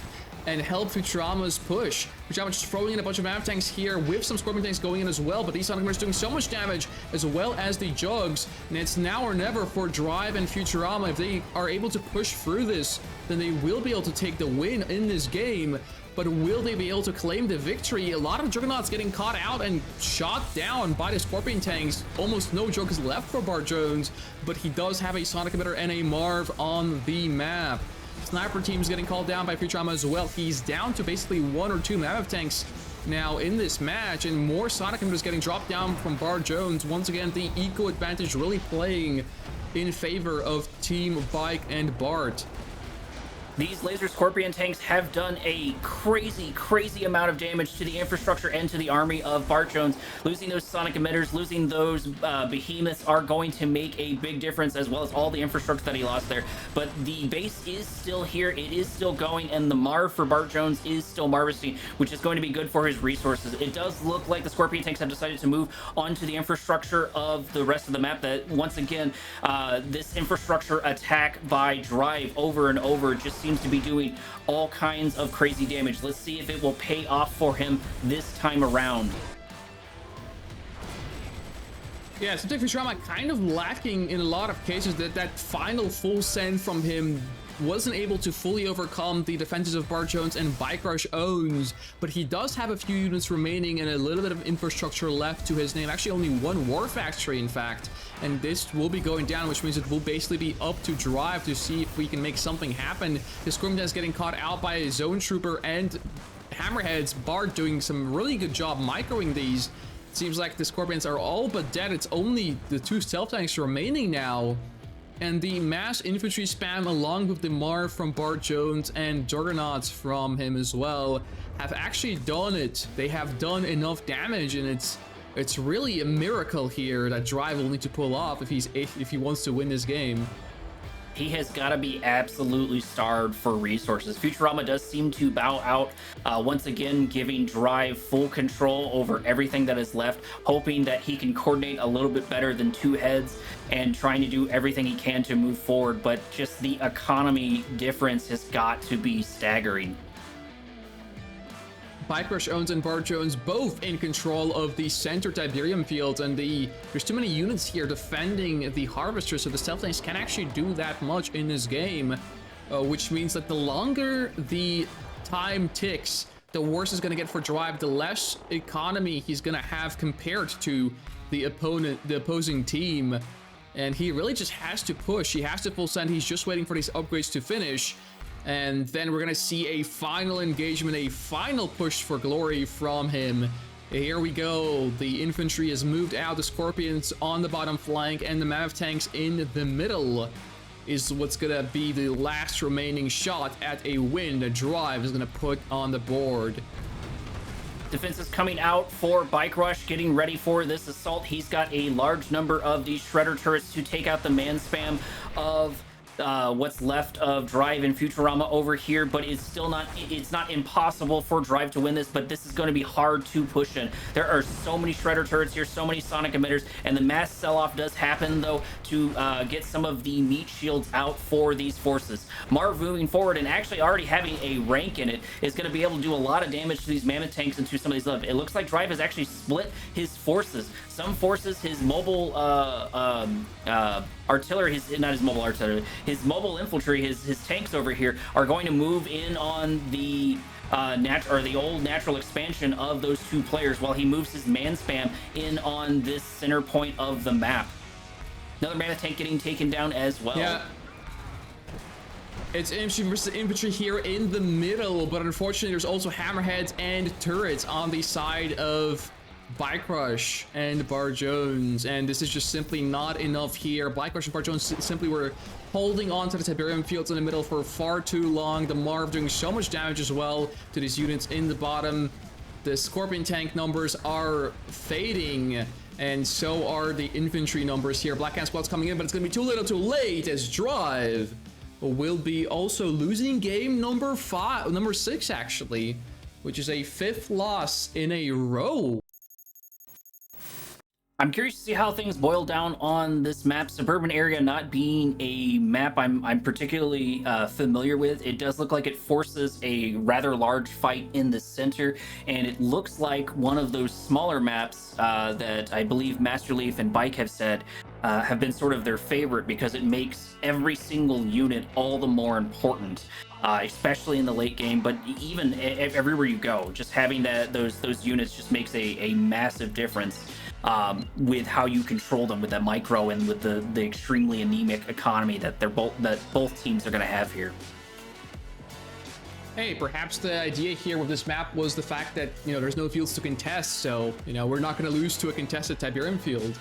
A: and help Futurama's push. Futurama just throwing in a bunch of Mammoth Tanks here with some Scorpion Tanks going in as well, but these Sonic Emitters doing so much damage, as well as the Jugs, and it's now or never for Drive and Futurama. If they are able to push through this, then they will be able to take the win in this game, but will they be able to claim the victory? A lot of Juggernauts getting caught out and shot down by the Scorpion Tanks. Almost no Jugs left for Bart Jones, but he does have a Sonic Emitter and a Marv on the map. Sniper team's getting called down by Futurama as well. He's down to basically 1 or 2 Mammoth Tanks now in this match, and more Sonic Emitters getting dropped down from Bart Jones. Once again, the eco advantage really playing in favor of Team Bike and Bart.
B: These laser Scorpion tanks have done a crazy amount of damage to the infrastructure and to the army of Bart Jones. Losing those sonic emitters, losing those behemoths are going to make a big difference, as well as all the infrastructure that he lost there. But the base is still here, it is still going, and the Marv for Bart Jones is still harvesting, which is going to be good for his resources. It does look like the Scorpion tanks have decided to move onto the infrastructure of the rest of the map. That once again, this infrastructure attack by Drive over and over just seems to be doing all kinds of crazy damage. Let's see if it will pay off for him this time around.
A: Yeah, so Futurama kind of lacking in a lot of cases. That final full send from him wasn't able to fully overcome the defenses of Bart Jones and Bike Rush owns, but he does have a few units remaining and a little bit of infrastructure left to his name. Actually, only 1 war factory, in fact, and this will be going down, which means it will basically be up to Drive to see if we can make something happen. The Scorpion is getting caught out by a Zone Trooper and Hammerheads. Bart doing some really good job microing these. It seems like the Scorpions are all but dead. It's only the 2 stealth tanks remaining now. And the mass infantry spam, along with the Marv from Bart Jones and Juggernauts from him as well, have actually done it. They have done enough damage, and it's really a miracle here that Drive will need to pull off if he wants to win this game.
B: He has got to be absolutely starved for resources. Futurama does seem to bow out, once again giving Drive full control over everything that is left, hoping that he can coordinate a little bit better than 2 heads and trying to do everything he can to move forward, but just the economy difference has got to be staggering.
A: Bike Rush owns and Bart Jones both in control of the center Tiberium fields, and there's too many units here defending the Harvester, so the stealth tanks can't actually do that much in this game, which means that the longer the time ticks, the worse it's going to get for Drive, the less economy he's going to have compared to the opposing team. And he really just has to push. He has to full send. He's just waiting for these upgrades to finish. And then we're going to see a final engagement, a final push for glory from him. Here we go. The infantry has moved out. The Scorpions on the bottom flank and the Mammoth tanks in the middle is what's going to be the last remaining shot at a win the Drive is going to put on the board.
B: Defense is coming out for Bike Rush, getting ready for this assault. He's got a large number of these Shredder turrets to take out the man spam of what's left of Drive and Futurama over here, but it's not impossible for Drive to win this, but this is going to be hard to push in. There are so many Shredder turrets here, so many Sonic emitters, and the mass sell-off does happen, though, to get some of the meat shields out for these forces. Marv moving forward and actually already having a rank in it is going to be able to do a lot of damage to these Mammoth tanks and to some of these left. It looks like Drive has actually split his forces. Some forces, his mobile artillery, not his mobile artillery, his mobile infantry, his tanks over here are going to move in on the the old natural expansion of those two players while he moves his man spam in on this center point of the map. Another Mammoth tank getting taken down as well.
A: Yeah. It's infantry versus infantry here in the middle, but unfortunately there's also hammerheads and turrets on the side of Bike Rush and Bart Jones, and this is just simply not enough here. Bike Rush and Bart Jones simply were holding on to the Tiberium fields in the middle for far too long. The Marv doing so much damage as well to these units in the bottom. The Scorpion tank numbers are fading, and so are the infantry numbers here. Black Hand Squad's coming in, but it's going to be too little too late as Drive will be also losing game number 6 actually, which is a 5th loss in a row.
B: I'm curious to see how things boil down on this map. Suburban area not being a map I'm particularly familiar with. It does look like it forces a rather large fight in the center, and it looks like one of those smaller maps that I believe Master Leaf and Bike have said have been sort of their favorite because it makes every single unit all the more important. Especially in the late game, but even everywhere you go, just having those units just makes a massive difference with how you control them with that micro and with the extremely anemic economy that both teams are going to have here.
A: Hey, perhaps the idea here with this map was the fact that, there's no fields to contest, so, we're not going to lose to a contested Tiberium field.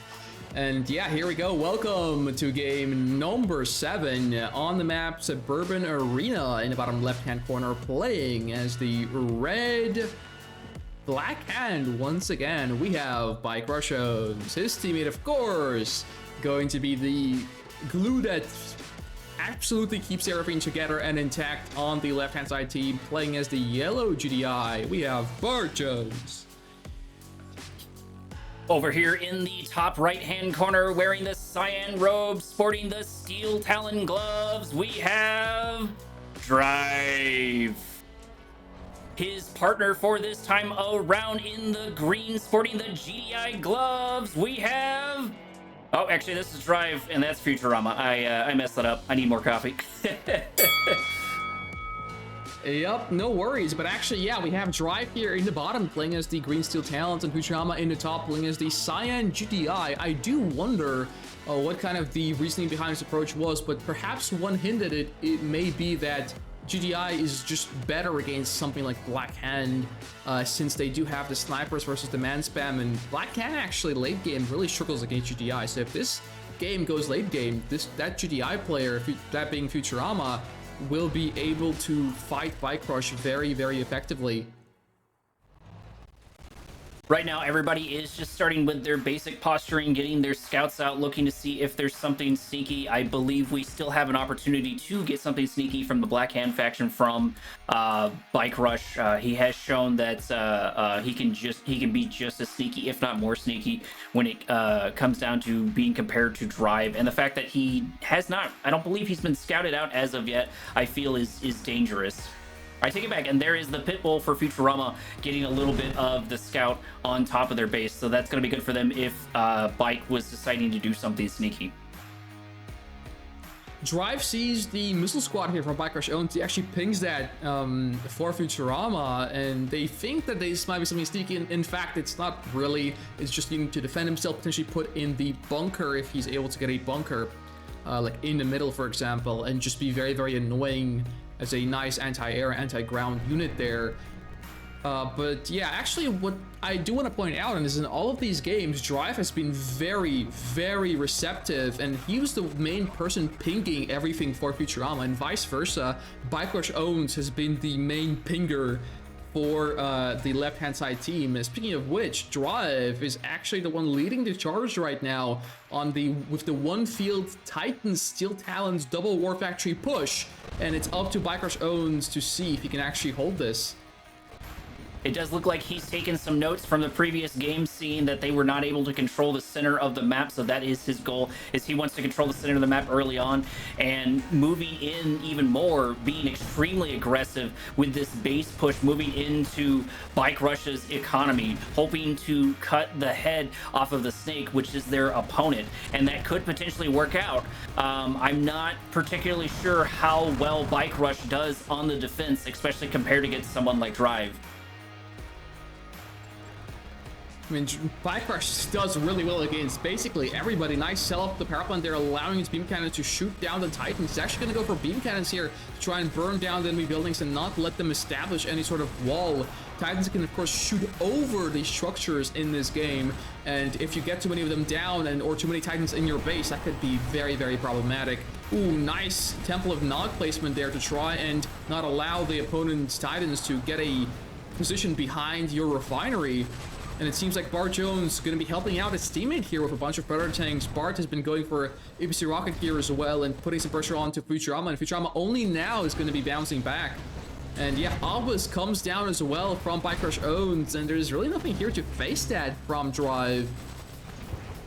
A: And yeah, here we go. Welcome to game number 7 on the map Suburban Arena in the bottom left-hand corner, playing as the red Black Hand. Once again, we have Bike Rush Jones, his teammate, of course, going to be the glue that absolutely keeps everything together and intact on the left-hand side team, playing as the yellow GDI. We have Bart Jones.
B: Over here in the top right-hand corner, wearing the cyan robe, sporting the steel talon gloves, we have Drive. His partner for this time around in the green, sporting the GDI gloves, we have... Oh, actually, this is Drive, and that's Futurama. I messed that up. I need more coffee.
A: Yep, no worries. But actually, yeah, we have Drive here in the bottom playing as the Green Steel Talons and Futurama in the top playing as the Cyan GDI. I do wonder what kind of the reasoning behind this approach was, but perhaps one hint at it may be that GDI is just better against something like Black Hand, since they do have the snipers versus the man spam, and Black Hand actually late game really struggles against GDI. So if this game goes late game, that GDI player, that being Futurama, will be able to fight Bike Rush very, very effectively.
B: Right now, everybody is just starting with their basic posturing, getting their scouts out, looking to see if there's something sneaky. I believe we still have an opportunity to get something sneaky from the Black Hand faction from Bike Rush. He has shown that he can be just as sneaky, if not more sneaky, when it comes down to being compared to Drive. And the fact that he has not, I don't believe he's been scouted out as of yet, I feel is dangerous. I take it back, and there is the Pitbull for Futurama getting a little bit of the scout on top of their base, so that's going to be good for them if Bike was deciding to do something sneaky.
A: Drive sees the missile squad here from Bike Rush Owns. He actually pings that for Futurama, and they think that this might be something sneaky. In fact, it's not really. It's just needing to defend himself, potentially put in the bunker if he's able to get a bunker, like in the middle, for example, and just be very, very annoying as a nice anti-air, anti-ground unit there. But yeah, actually what I do want to point out is in all of these games, Drive has been very, very receptive, and he was the main person pinging everything for Futurama, and vice versa. Bike Rush Owns has been the main pinger for the left-hand side team. And speaking of which, Drive is actually the one leading the charge right now on with the one field Titans Steel Talons double War Factory push, and it's up to Bike Rush Owns to see if he can actually hold this.
B: It does look like he's taken some notes from the previous game, seeing that they were not able to control the center of the map. So that is his goal, is he wants to control the center of the map early on and moving in even more, being extremely aggressive with this base push, moving into Bike Rush's economy, hoping to cut the head off of the snake, which is their opponent. And that could potentially work out. I'm not particularly sure how well Bike Rush does on the defense, especially compared against someone like Drive.
A: I mean, Bike Rush does really well against basically everybody. Nice sell up the power plant. They're allowing his beam cannon to shoot down the Titans. He's actually going to go for beam cannons here to try and burn down the enemy buildings and not let them establish any sort of wall. Titans can, of course, shoot over the structures in this game, and if you get too many of them down or too many Titans in your base, that could be very, very problematic. Ooh, nice Temple of Nod placement there to try and not allow the opponent's Titans to get a position behind your refinery. And it seems like Bart Jones is going to be helping out his teammate here with a bunch of Predator tanks. Bart has been going for ABC Rocket here as well and putting some pressure onto Futurama. And Futurama only now is going to be bouncing back. And yeah, Obelisk comes down as well from Bike Rush Owns. And there's really nothing here to face that from Drive.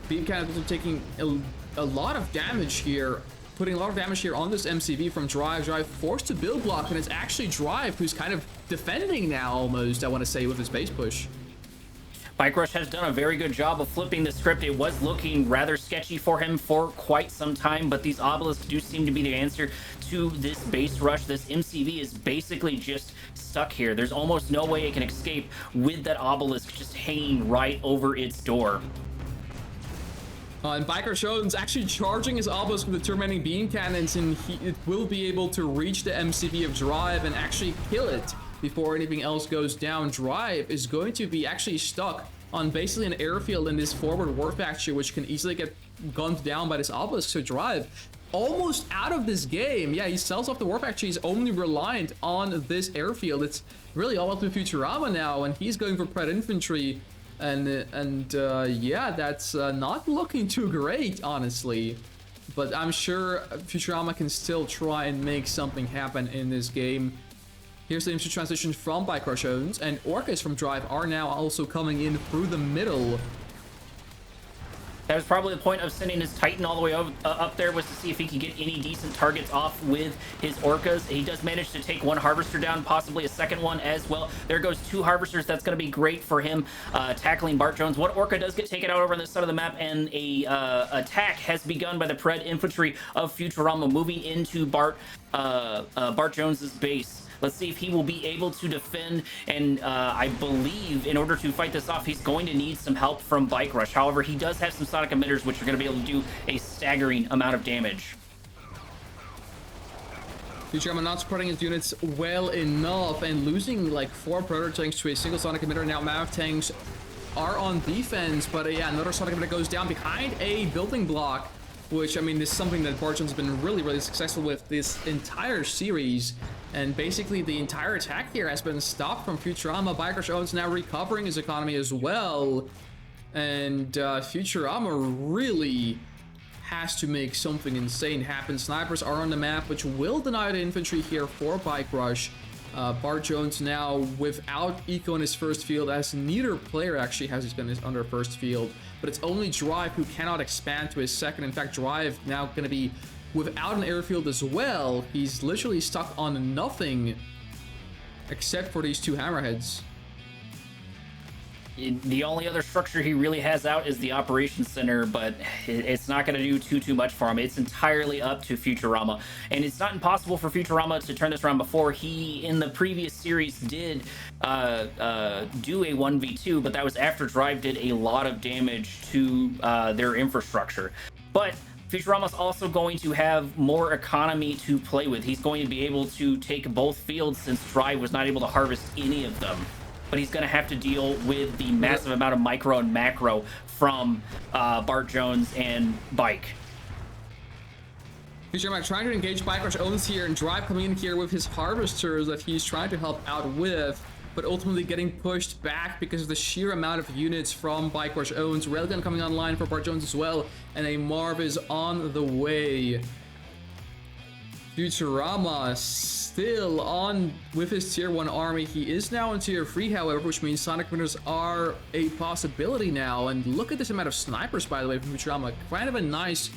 A: Beam cannons are taking a lot of damage here. Putting a lot of damage here on this MCV from Drive. Drive forced to build block. And it's actually Drive who's kind of defending now almost, I want to say, with his base push.
B: Bike Rush has done a very good job of flipping the script. It was looking rather sketchy for him for quite some time, but these obelisks do seem to be the answer to this base rush. This MCV is basically just stuck here. There's almost no way it can escape with that obelisk just hanging right over its door.
A: And Bike Rush Owns actually charging his obelisk with the terminating beam cannons, and it will be able to reach the MCV of Drive and actually kill it before anything else goes down. Drive is going to be actually stuck on basically an airfield in this forward war factory, which can easily get gunned down by this obelisk. So Drive almost out of this game. Yeah, he sells off the war factory. He's only reliant on this airfield. It's really all up to Futurama now, and he's going for Pred Infantry. And yeah, that's not looking too great, honestly. But I'm sure Futurama can still try and make something happen in this game. Here's the infantry transition from Bike Rush Owns, and Orcas from Drive are now also coming in through the middle.
B: That was probably the point of sending his Titan all the way up there, was to see if he could get any decent targets off with his Orcas. He does manage to take one Harvester down, possibly a second one as well. There goes two Harvesters. That's going to be great for him tackling Bart Jones. One Orca does get taken out over on this side of the map, and a attack has begun by the Pred Infantry of Futurama moving into Bart Jones's base. Let's see if he will be able to defend, and I believe in order to fight this off, he's going to need some help from Bike Rush. However, he does have some sonic emitters, which are going to be able to do a staggering amount of damage.
A: Futurama not supporting his units well enough and losing like 4 Predator tanks to a single sonic emitter. Now Mav tanks are on defense, but yeah, another sonic emitter goes down behind a building block, which, I mean, is something that Bart Jones has been really, really successful with this entire series. And basically, the entire attack here has been stopped from Futurama. Bike Rush Owns now recovering his economy as well. And Futurama really has to make something insane happen. Snipers are on the map, which will deny the infantry here for Bike Rush. Bart Jones now without eco in his first field, as neither player actually has his gun under first field. But it's only Drive who cannot expand to his second. In fact, Drive now going to be without an airfield as well. He's literally stuck on nothing except for these 2 hammerheads.
B: The only other structure he really has out is the operations center, but it's not going to do too much for him. It's entirely up to Futurama, and it's not impossible for Futurama to turn this around. Before, he in the previous series did do a 1v2, but that was after Drive did a lot of damage to their infrastructure. But Futurama's also going to have more economy to play with. He's going to be able to take both fields, since Drive was not able to harvest any of them. But he's going to have to deal with the massive amount of micro and macro from Bart Jones and Bike.
A: Futurama trying to engage Bike Rush owns here, and Drive coming in here with his harvesters that he's trying to help out with, but ultimately getting pushed back because of the sheer amount of units from Bike Rush owns. Railgun coming online for Bart Jones as well, and a Marv is on the way. Futurama still on with his tier 1 army. He is now in tier 3, however, which means Sonic Winners are a possibility now. And look at this amount of snipers, by the way, from Futurama. Kind of a nice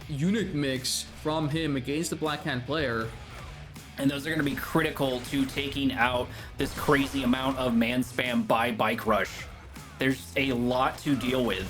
A: unit mix from him against the Black Hand player.
B: And those are going to be critical to taking out this crazy amount of man spam by Bike Rush. There's a lot to deal with.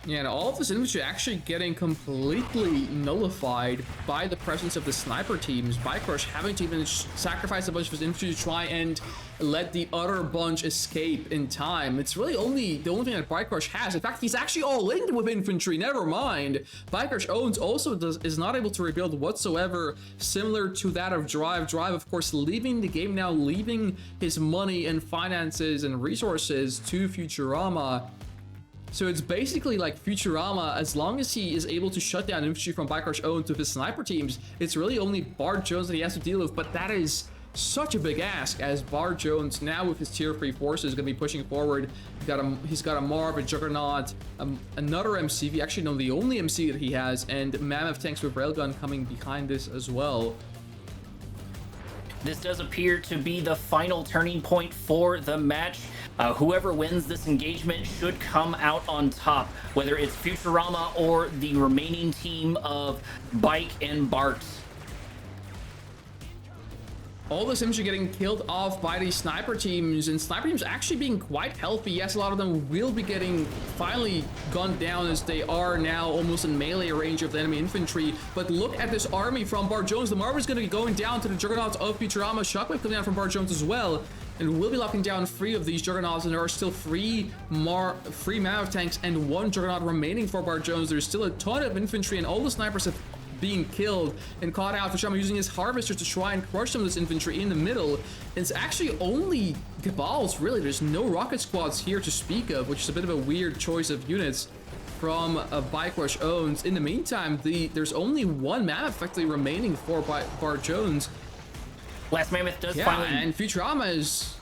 A: Yeah, and all of this infantry actually getting completely nullified by the presence of the sniper teams. Bike Rush having to even sacrifice a bunch of his infantry to try and let the other bunch escape in time. It's really the only thing that Bike Rush has. In fact, he's actually all in with infantry, never mind. Bike Rush owns also is not able to rebuild whatsoever, similar to that of Drive. Drive, of course, leaving the game now, leaving his money and finances and resources to Futurama. So it's basically like Futurama, as long as he is able to shut down infantry from Bike Rush owned to his sniper teams, it's really only Bart Jones that he has to deal with. But that is such a big ask, as Bart Jones now with his tier 3 forces is going to be pushing forward. He's got a Marv, a Juggernaut, another MCV, actually no, the only MC that he has, and Mammoth tanks with Railgun coming behind this as well.
B: This does appear to be the final turning point for the match. Whoever wins this engagement should come out on top, whether it's Futurama or the remaining team of Bike and Bart.
A: All this infantry getting killed off by these sniper teams, and sniper teams actually being quite healthy. Yes, a lot of them will be getting finally gunned down, as they are now almost in melee range of the enemy infantry. But look at this army from Bart Jones. The Marv is going to be going down to the Juggernauts of Futurama. Shockwave coming down from Bart Jones as well, and we'll be locking down 3 of these Juggernauts, and there are still 3 Mammoth tanks and 1 Juggernaut remaining for Bart Jones. There's still a ton of infantry, and all the snipers have being killed and caught out. Futurama using his harvesters to try and crush some of this infantry in the middle. It's actually only Cabals, really. There's no rocket squads here to speak of, which is a bit of a weird choice of units from Bike Rush owns. In the meantime, there's only 1 Mammoth effectively remaining for Bart Jones.
B: Last Mammoth does
A: and Futurama is...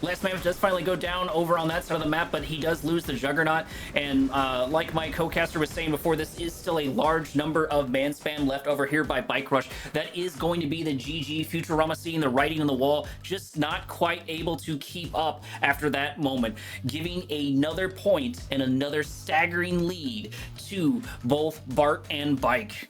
B: Last Mammoth does finally go down over on that side of the map, but he does lose the Juggernaut. And like my co-caster was saying before, this is still a large number of man spam left over here by Bike Rush. That is going to be the GG. Futurama seeing the writing on the wall, just not quite able to keep up after that moment, giving another point and another staggering lead to both Bart and Bike.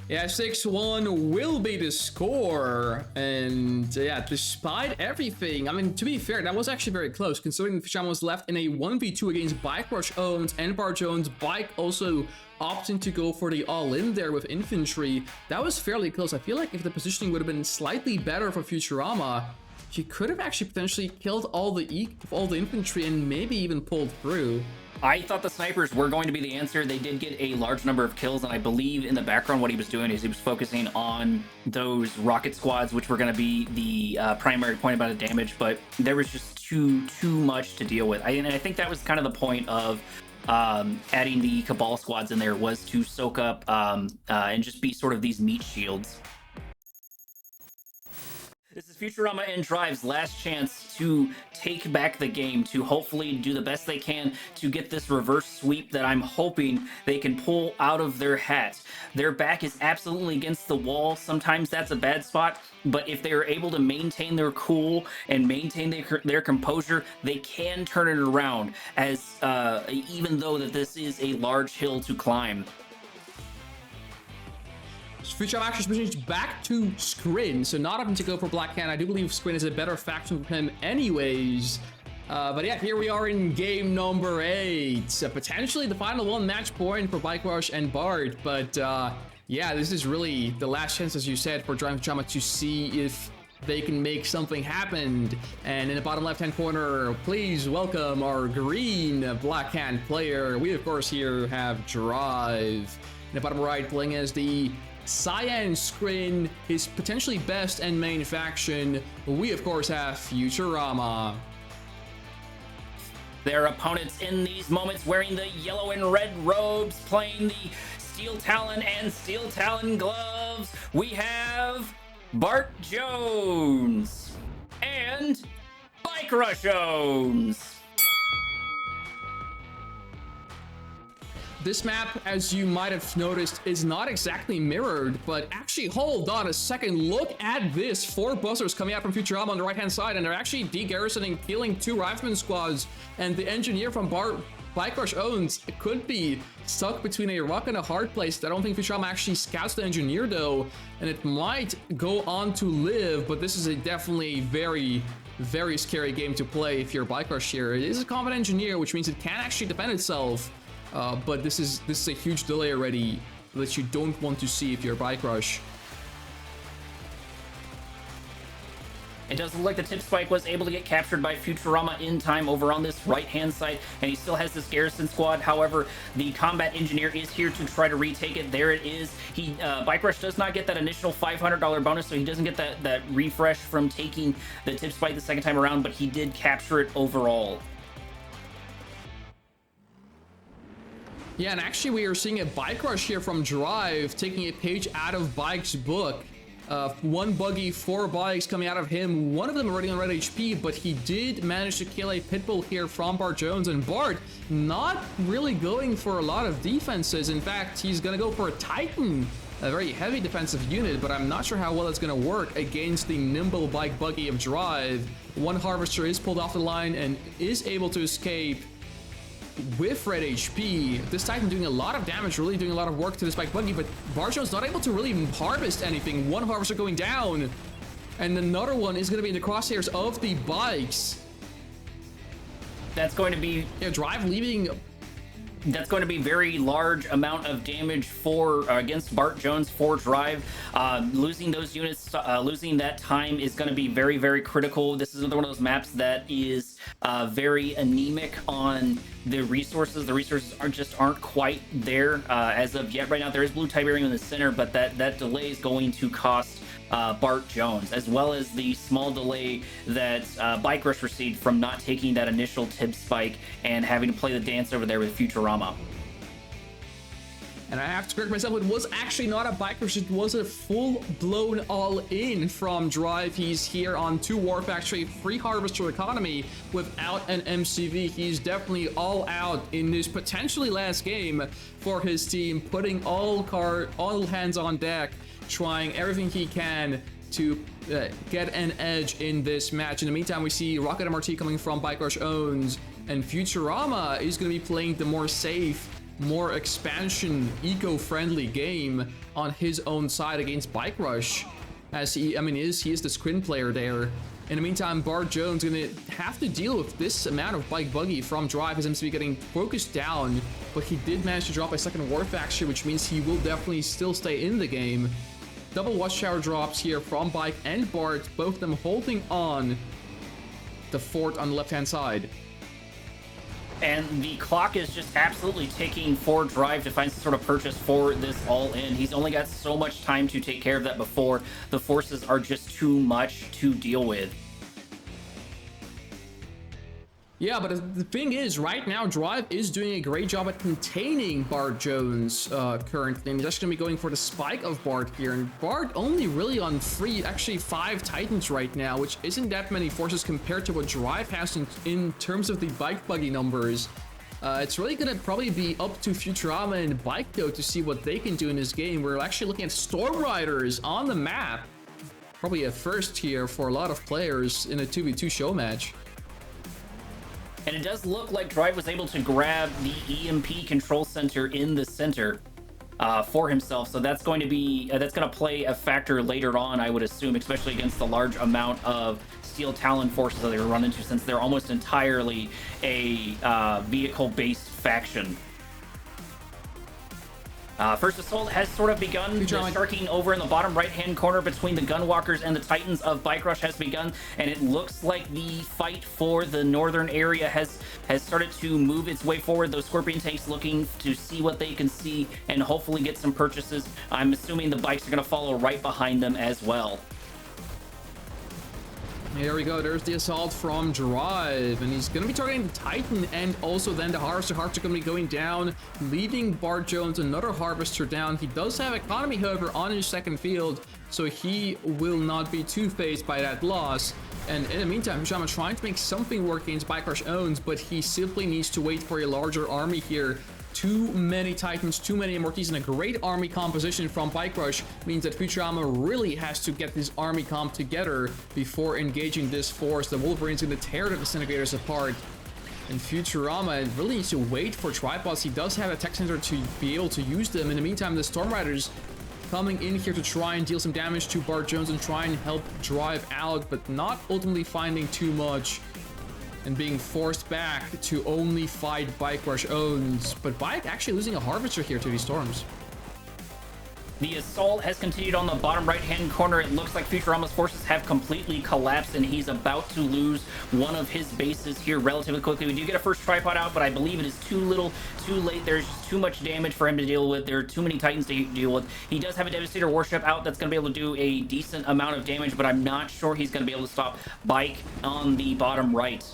A: Yeah, 6-1 will be the score, and yeah, despite everything, I mean, to be fair, that was actually very close, considering Futurama was left in a 1v2 against Bike Rush owns and Bart Jones. Bike also opting to go for the all-in there with infantry. That was fairly close. I feel like if the positioning would have been slightly better for Futurama, he could have actually potentially killed all the infantry and maybe even pulled through.
B: I thought the snipers were going to be the answer. They did get a large number of kills, and I believe in the background what he was doing is he was focusing on those rocket squads, which were going to be the primary point about the damage, but there was just too much to deal with. And I think that was kind of the point of adding the Cabal squads in there, was to soak up and just be sort of these meat shields. This is Futurama and Drive's last chance to take back the game, to hopefully do the best they can to get this reverse sweep that I'm hoping they can pull out of their hat. Their back is absolutely against the wall. Sometimes that's a bad spot, but if they are able to maintain their cool and maintain their composure, they can turn it around, as even though that this is a large hill to climb.
A: Futurama actually switching back to Scrin, so not having to go for Black Hand. I do believe Scrin is a better faction for him anyways. But yeah, here we are in game number 8. Potentially the final one match point for Bike Rush and Bart. But yeah, this is really the last chance, as you said, for Drive Futurama to see if they can make something happen. And in the bottom left-hand corner, please welcome our green Black Hand player. We, of course, here have Drive. In the bottom right, playing as the Cyan Scrin, his potentially best and main faction. We, of course, have Futurama.
B: Their opponents in these moments wearing the yellow and red robes, playing the Steel Talon and Steel Talon gloves. We have Bart Jones and Bike Rush Owns.
A: This map, as you might have noticed, is not exactly mirrored, but actually, hold on a second. Look at this. 4 buzzers coming out from Futurama on the right-hand side, and they're actually de-garrisoning, killing 2 rifleman squads, and the engineer from Bike Rush Owns could be stuck between a rock and a hard place. I don't think Futurama actually scouts the engineer, though, and it might go on to live, but this is a definitely very scary game to play if you're Bike Rush here. It is a combat engineer, which means it can actually defend itself. But this is a huge delay already that you don't want to see if you're Bike Rush.
B: It does look like the tip spike was able to get captured by Futurama in time over on this right-hand side, and he still has this garrison squad. However, the combat engineer is here to try to retake it. There it is. Bike Rush does not get that initial $500 bonus, so he doesn't get that refresh from taking the tip spike the second time around, but he did capture it overall.
A: Yeah, and actually we are seeing a Bike Rush here from Drive, taking a page out of Bike's book. 1 buggy, 4 bikes coming out of him, one of them already on red HP, but he did manage to kill a Pitbull here from Bart Jones, and Bart not really going for a lot of defenses. In fact, he's gonna go for a Titan, a very heavy defensive unit, but I'm not sure how well it's gonna work against the nimble bike buggy of Drive. 1 Harvester is pulled off the line and is able to escape with red HP. This Titan doing a lot of damage, really doing a lot of work to this bike buggy, but Bart Jones not able to really harvest anything. 1 Harvester going down, and another one is going to be in the crosshairs of the bikes.
B: That's going to be...
A: Yeah, Drive leaving...
B: That's going to be very large amount of damage for against Bart Jones for Drive. Losing those units, losing that time is going to be very critical. This is another one of those maps that is very anemic on the resources. The resources aren't quite there as of yet. Right now, there is blue Tiberium in the center, but that delay is going to cost Bart Jones, as well as the small delay that Bike Rush received from not taking that initial tip spike and having to play the dance over there with Futurama.
A: And I have to correct myself, it was actually not a Bike Rush, it was a full-blown all-in from Drive. He's here on 2 War Factory, 3 Harvester economy without an MCV. He's definitely all out in this potentially last game for his team, putting all hands on deck, trying everything he can to get an edge in this match. In the meantime, we see Rocket MRT coming from Bike Rush Owns, and Futurama is going to be playing the more safe, more expansion, eco-friendly game on his own side against Bike Rush, as he is the screen player there. In the meantime, Bart Jones gonna have to deal with this amount of bike buggy from Drive. His MCV getting focused down, but he did manage to drop a second War Factory, which means he will definitely still stay in the game. Double Watchtower drops here from Bike and Bart, both of them holding on the fort on the left-hand side.
B: And the clock is just absolutely ticking for Drive to find some sort of purchase for this all-in. He's only got so much time to take care of that before the forces are just too much to deal with.
A: Yeah, but the thing is, right now, Drive is doing a great job at containing Bart Jones currently. And he's actually going to be going for the spike of Bart here. And Bart only really on 5 Titans right now, which isn't that many forces compared to what Drive has in terms of the bike buggy numbers. It's really going to probably be up to Futurama and Bike, though, to see what they can do in this game. We're actually looking at Storm Riders on the map. Probably a first here for a lot of players in a 2v2 show match.
B: And it does look like Drive was able to grab the EMP control center in the center. for himself. So that's going to be that's going to play a factor later on, I would assume, especially against the large amount of Steel Talon forces that they run into, since they're almost entirely a vehicle-based faction. First Assault has sort of begun. The sharking over in the bottom right-hand corner between the Gunwalkers and the Titans of Bike Rush has begun, and it looks like the fight for the northern area has started to move its way forward. Those Scorpion tanks looking to see what they can see and hopefully get some purchases. I'm assuming the bikes are going to follow right behind them as well.
A: Here we go, there's the assault from Drive, and he's going to be targeting the Titan and also then the Harvester. Harvester going to be going down, leaving Bart Jones another Harvester down. He does have Economy, however, on his second field, so he will not be too phased by that loss. And in the meantime, Futurama trying to make something work against Bike Rush owns, but he simply needs to wait for a larger army here. Too many Titans, too many MRTs, and a great army composition from Bike Rush means that Futurama really has to get this army comp together before engaging this force. The Wolverine's going to tear the Disintegrators apart. And Futurama really needs to wait for tripods. He does have a tech center to be able to use them. In the meantime, the Storm Riders coming in here to try and deal some damage to Bart Jones and try and help Drive out, but not ultimately finding too much, and being forced back to only fight Bike Rush owns. But Bike actually losing a Harvester here to these Storms.
B: The assault has continued on the bottom right-hand corner. It looks like Futurama's forces have completely collapsed, and he's about to lose one of his bases here relatively quickly. We do get a first tripod out, but I believe it is too little, too late. There's just too much damage for him to deal with. There are too many Titans to deal with. He does have a Devastator warship out that's going to be able to do a decent amount of damage, but I'm not sure he's going to be able to stop Bike on the bottom right.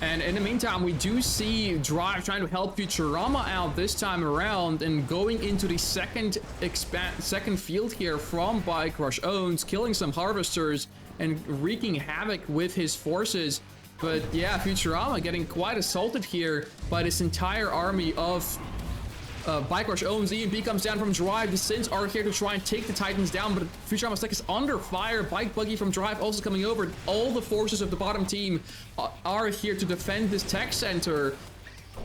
A: And in the meantime, we do see Drive trying to help Futurama out this time around and going into the second field here from Bike Rush owns, killing some Harvesters and wreaking havoc with his forces. But yeah, Futurama getting quite assaulted here by this entire army of Bike Rush owns. EMP comes down from Drive. The Sins are here to try and take the Titans down, but Futurama's tech is under fire. Bike Buggy from Drive also coming over. All the forces of the bottom team are here to defend this tech center.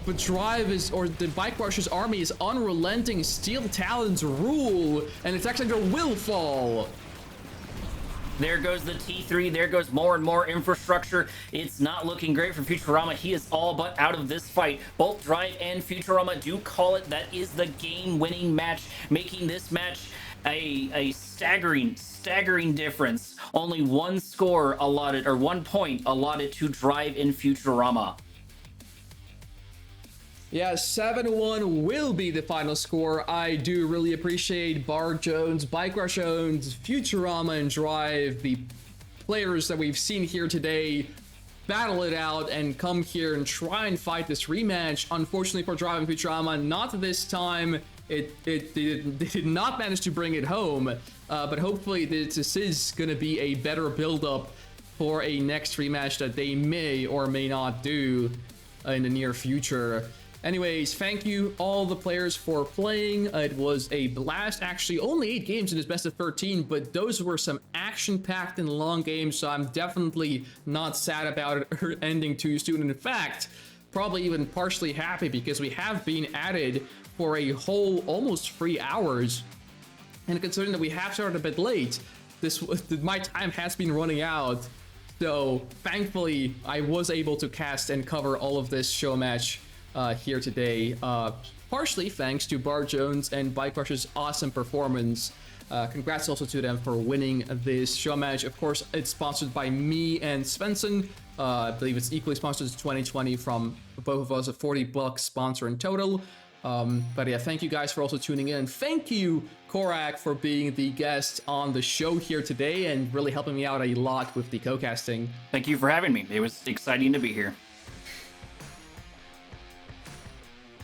A: But Drive is, or the Bike Rush's army is unrelenting. Steel Talons rule, and the tech center will fall.
B: There goes the T3. There goes more and more infrastructure. It's not looking great for Futurama. He is all but out of this fight. Both Drive and Futurama do call it. That is the game-winning match, making this match a staggering difference. Only one score allotted, or 1 point allotted to Drive in Futurama.
A: Yeah, 7-1 will be the final score. I do really appreciate Bart Jones, Bike Rush owns, Futurama, and Drive, the players that we've seen here today, battle it out and come here and try and fight this rematch. Unfortunately for Drive and Futurama, not this time. They did not manage to bring it home, but hopefully this is going to be a better build-up for a next rematch that they may or may not do in the near future. Anyways, thank you all the players for playing. It was a blast. Actually, only 8 games in this best of 13, but those were some action-packed and long games, so I'm definitely not sad about it ending too soon. In fact, probably even partially happy because we have been at it for a whole almost 3 hours. And considering that we have started a bit late, my time has been running out. So thankfully, I was able to cast and cover all of this show match here today, partially thanks to Bart Jones and Bike Rush's awesome performance. Congrats also to them for winning this show match. Of course, it's sponsored by me and Svensson. I believe it's equally sponsored to 2020 from both of us, a $40 sponsor in total. But yeah, thank you guys for also tuning in. Thank you, Korak, for being the guest on the show here today and really helping me out a lot with the co-casting.
B: Thank you for having me. It was exciting to be here.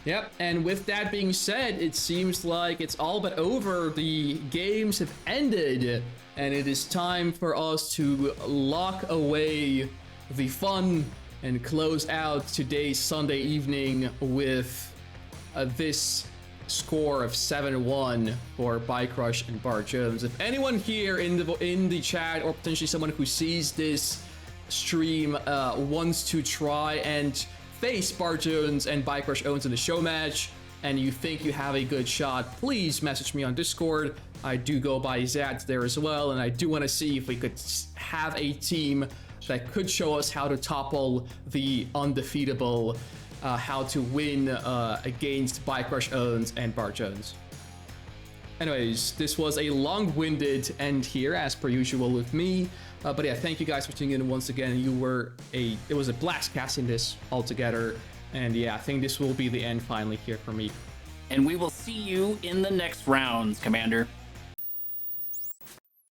A: Yep, and with that being said, it seems like it's all but over. The games have ended, and it is time for us to lock away the fun and close out today's Sunday evening with this score of 7-1 for Bike Rush and Bart Jones. If anyone here in the chat, or potentially someone who sees this stream, wants to try and face Bart Jones and Bike Rush owns in the show match and you think you have a good shot, please message me on Discord. I do go by Xads there as well, and I do want to see if we could have a team that could show us how to topple the undefeatable, how to win against Bike Rush Owens and Bart Jones. Anyways, this was a long-winded end here, as per usual with me. But yeah, thank you guys for tuning in once again. It was a blast casting this all together. And yeah, I think this will be the end finally here for me.
B: And we will see you in the next rounds, Commander.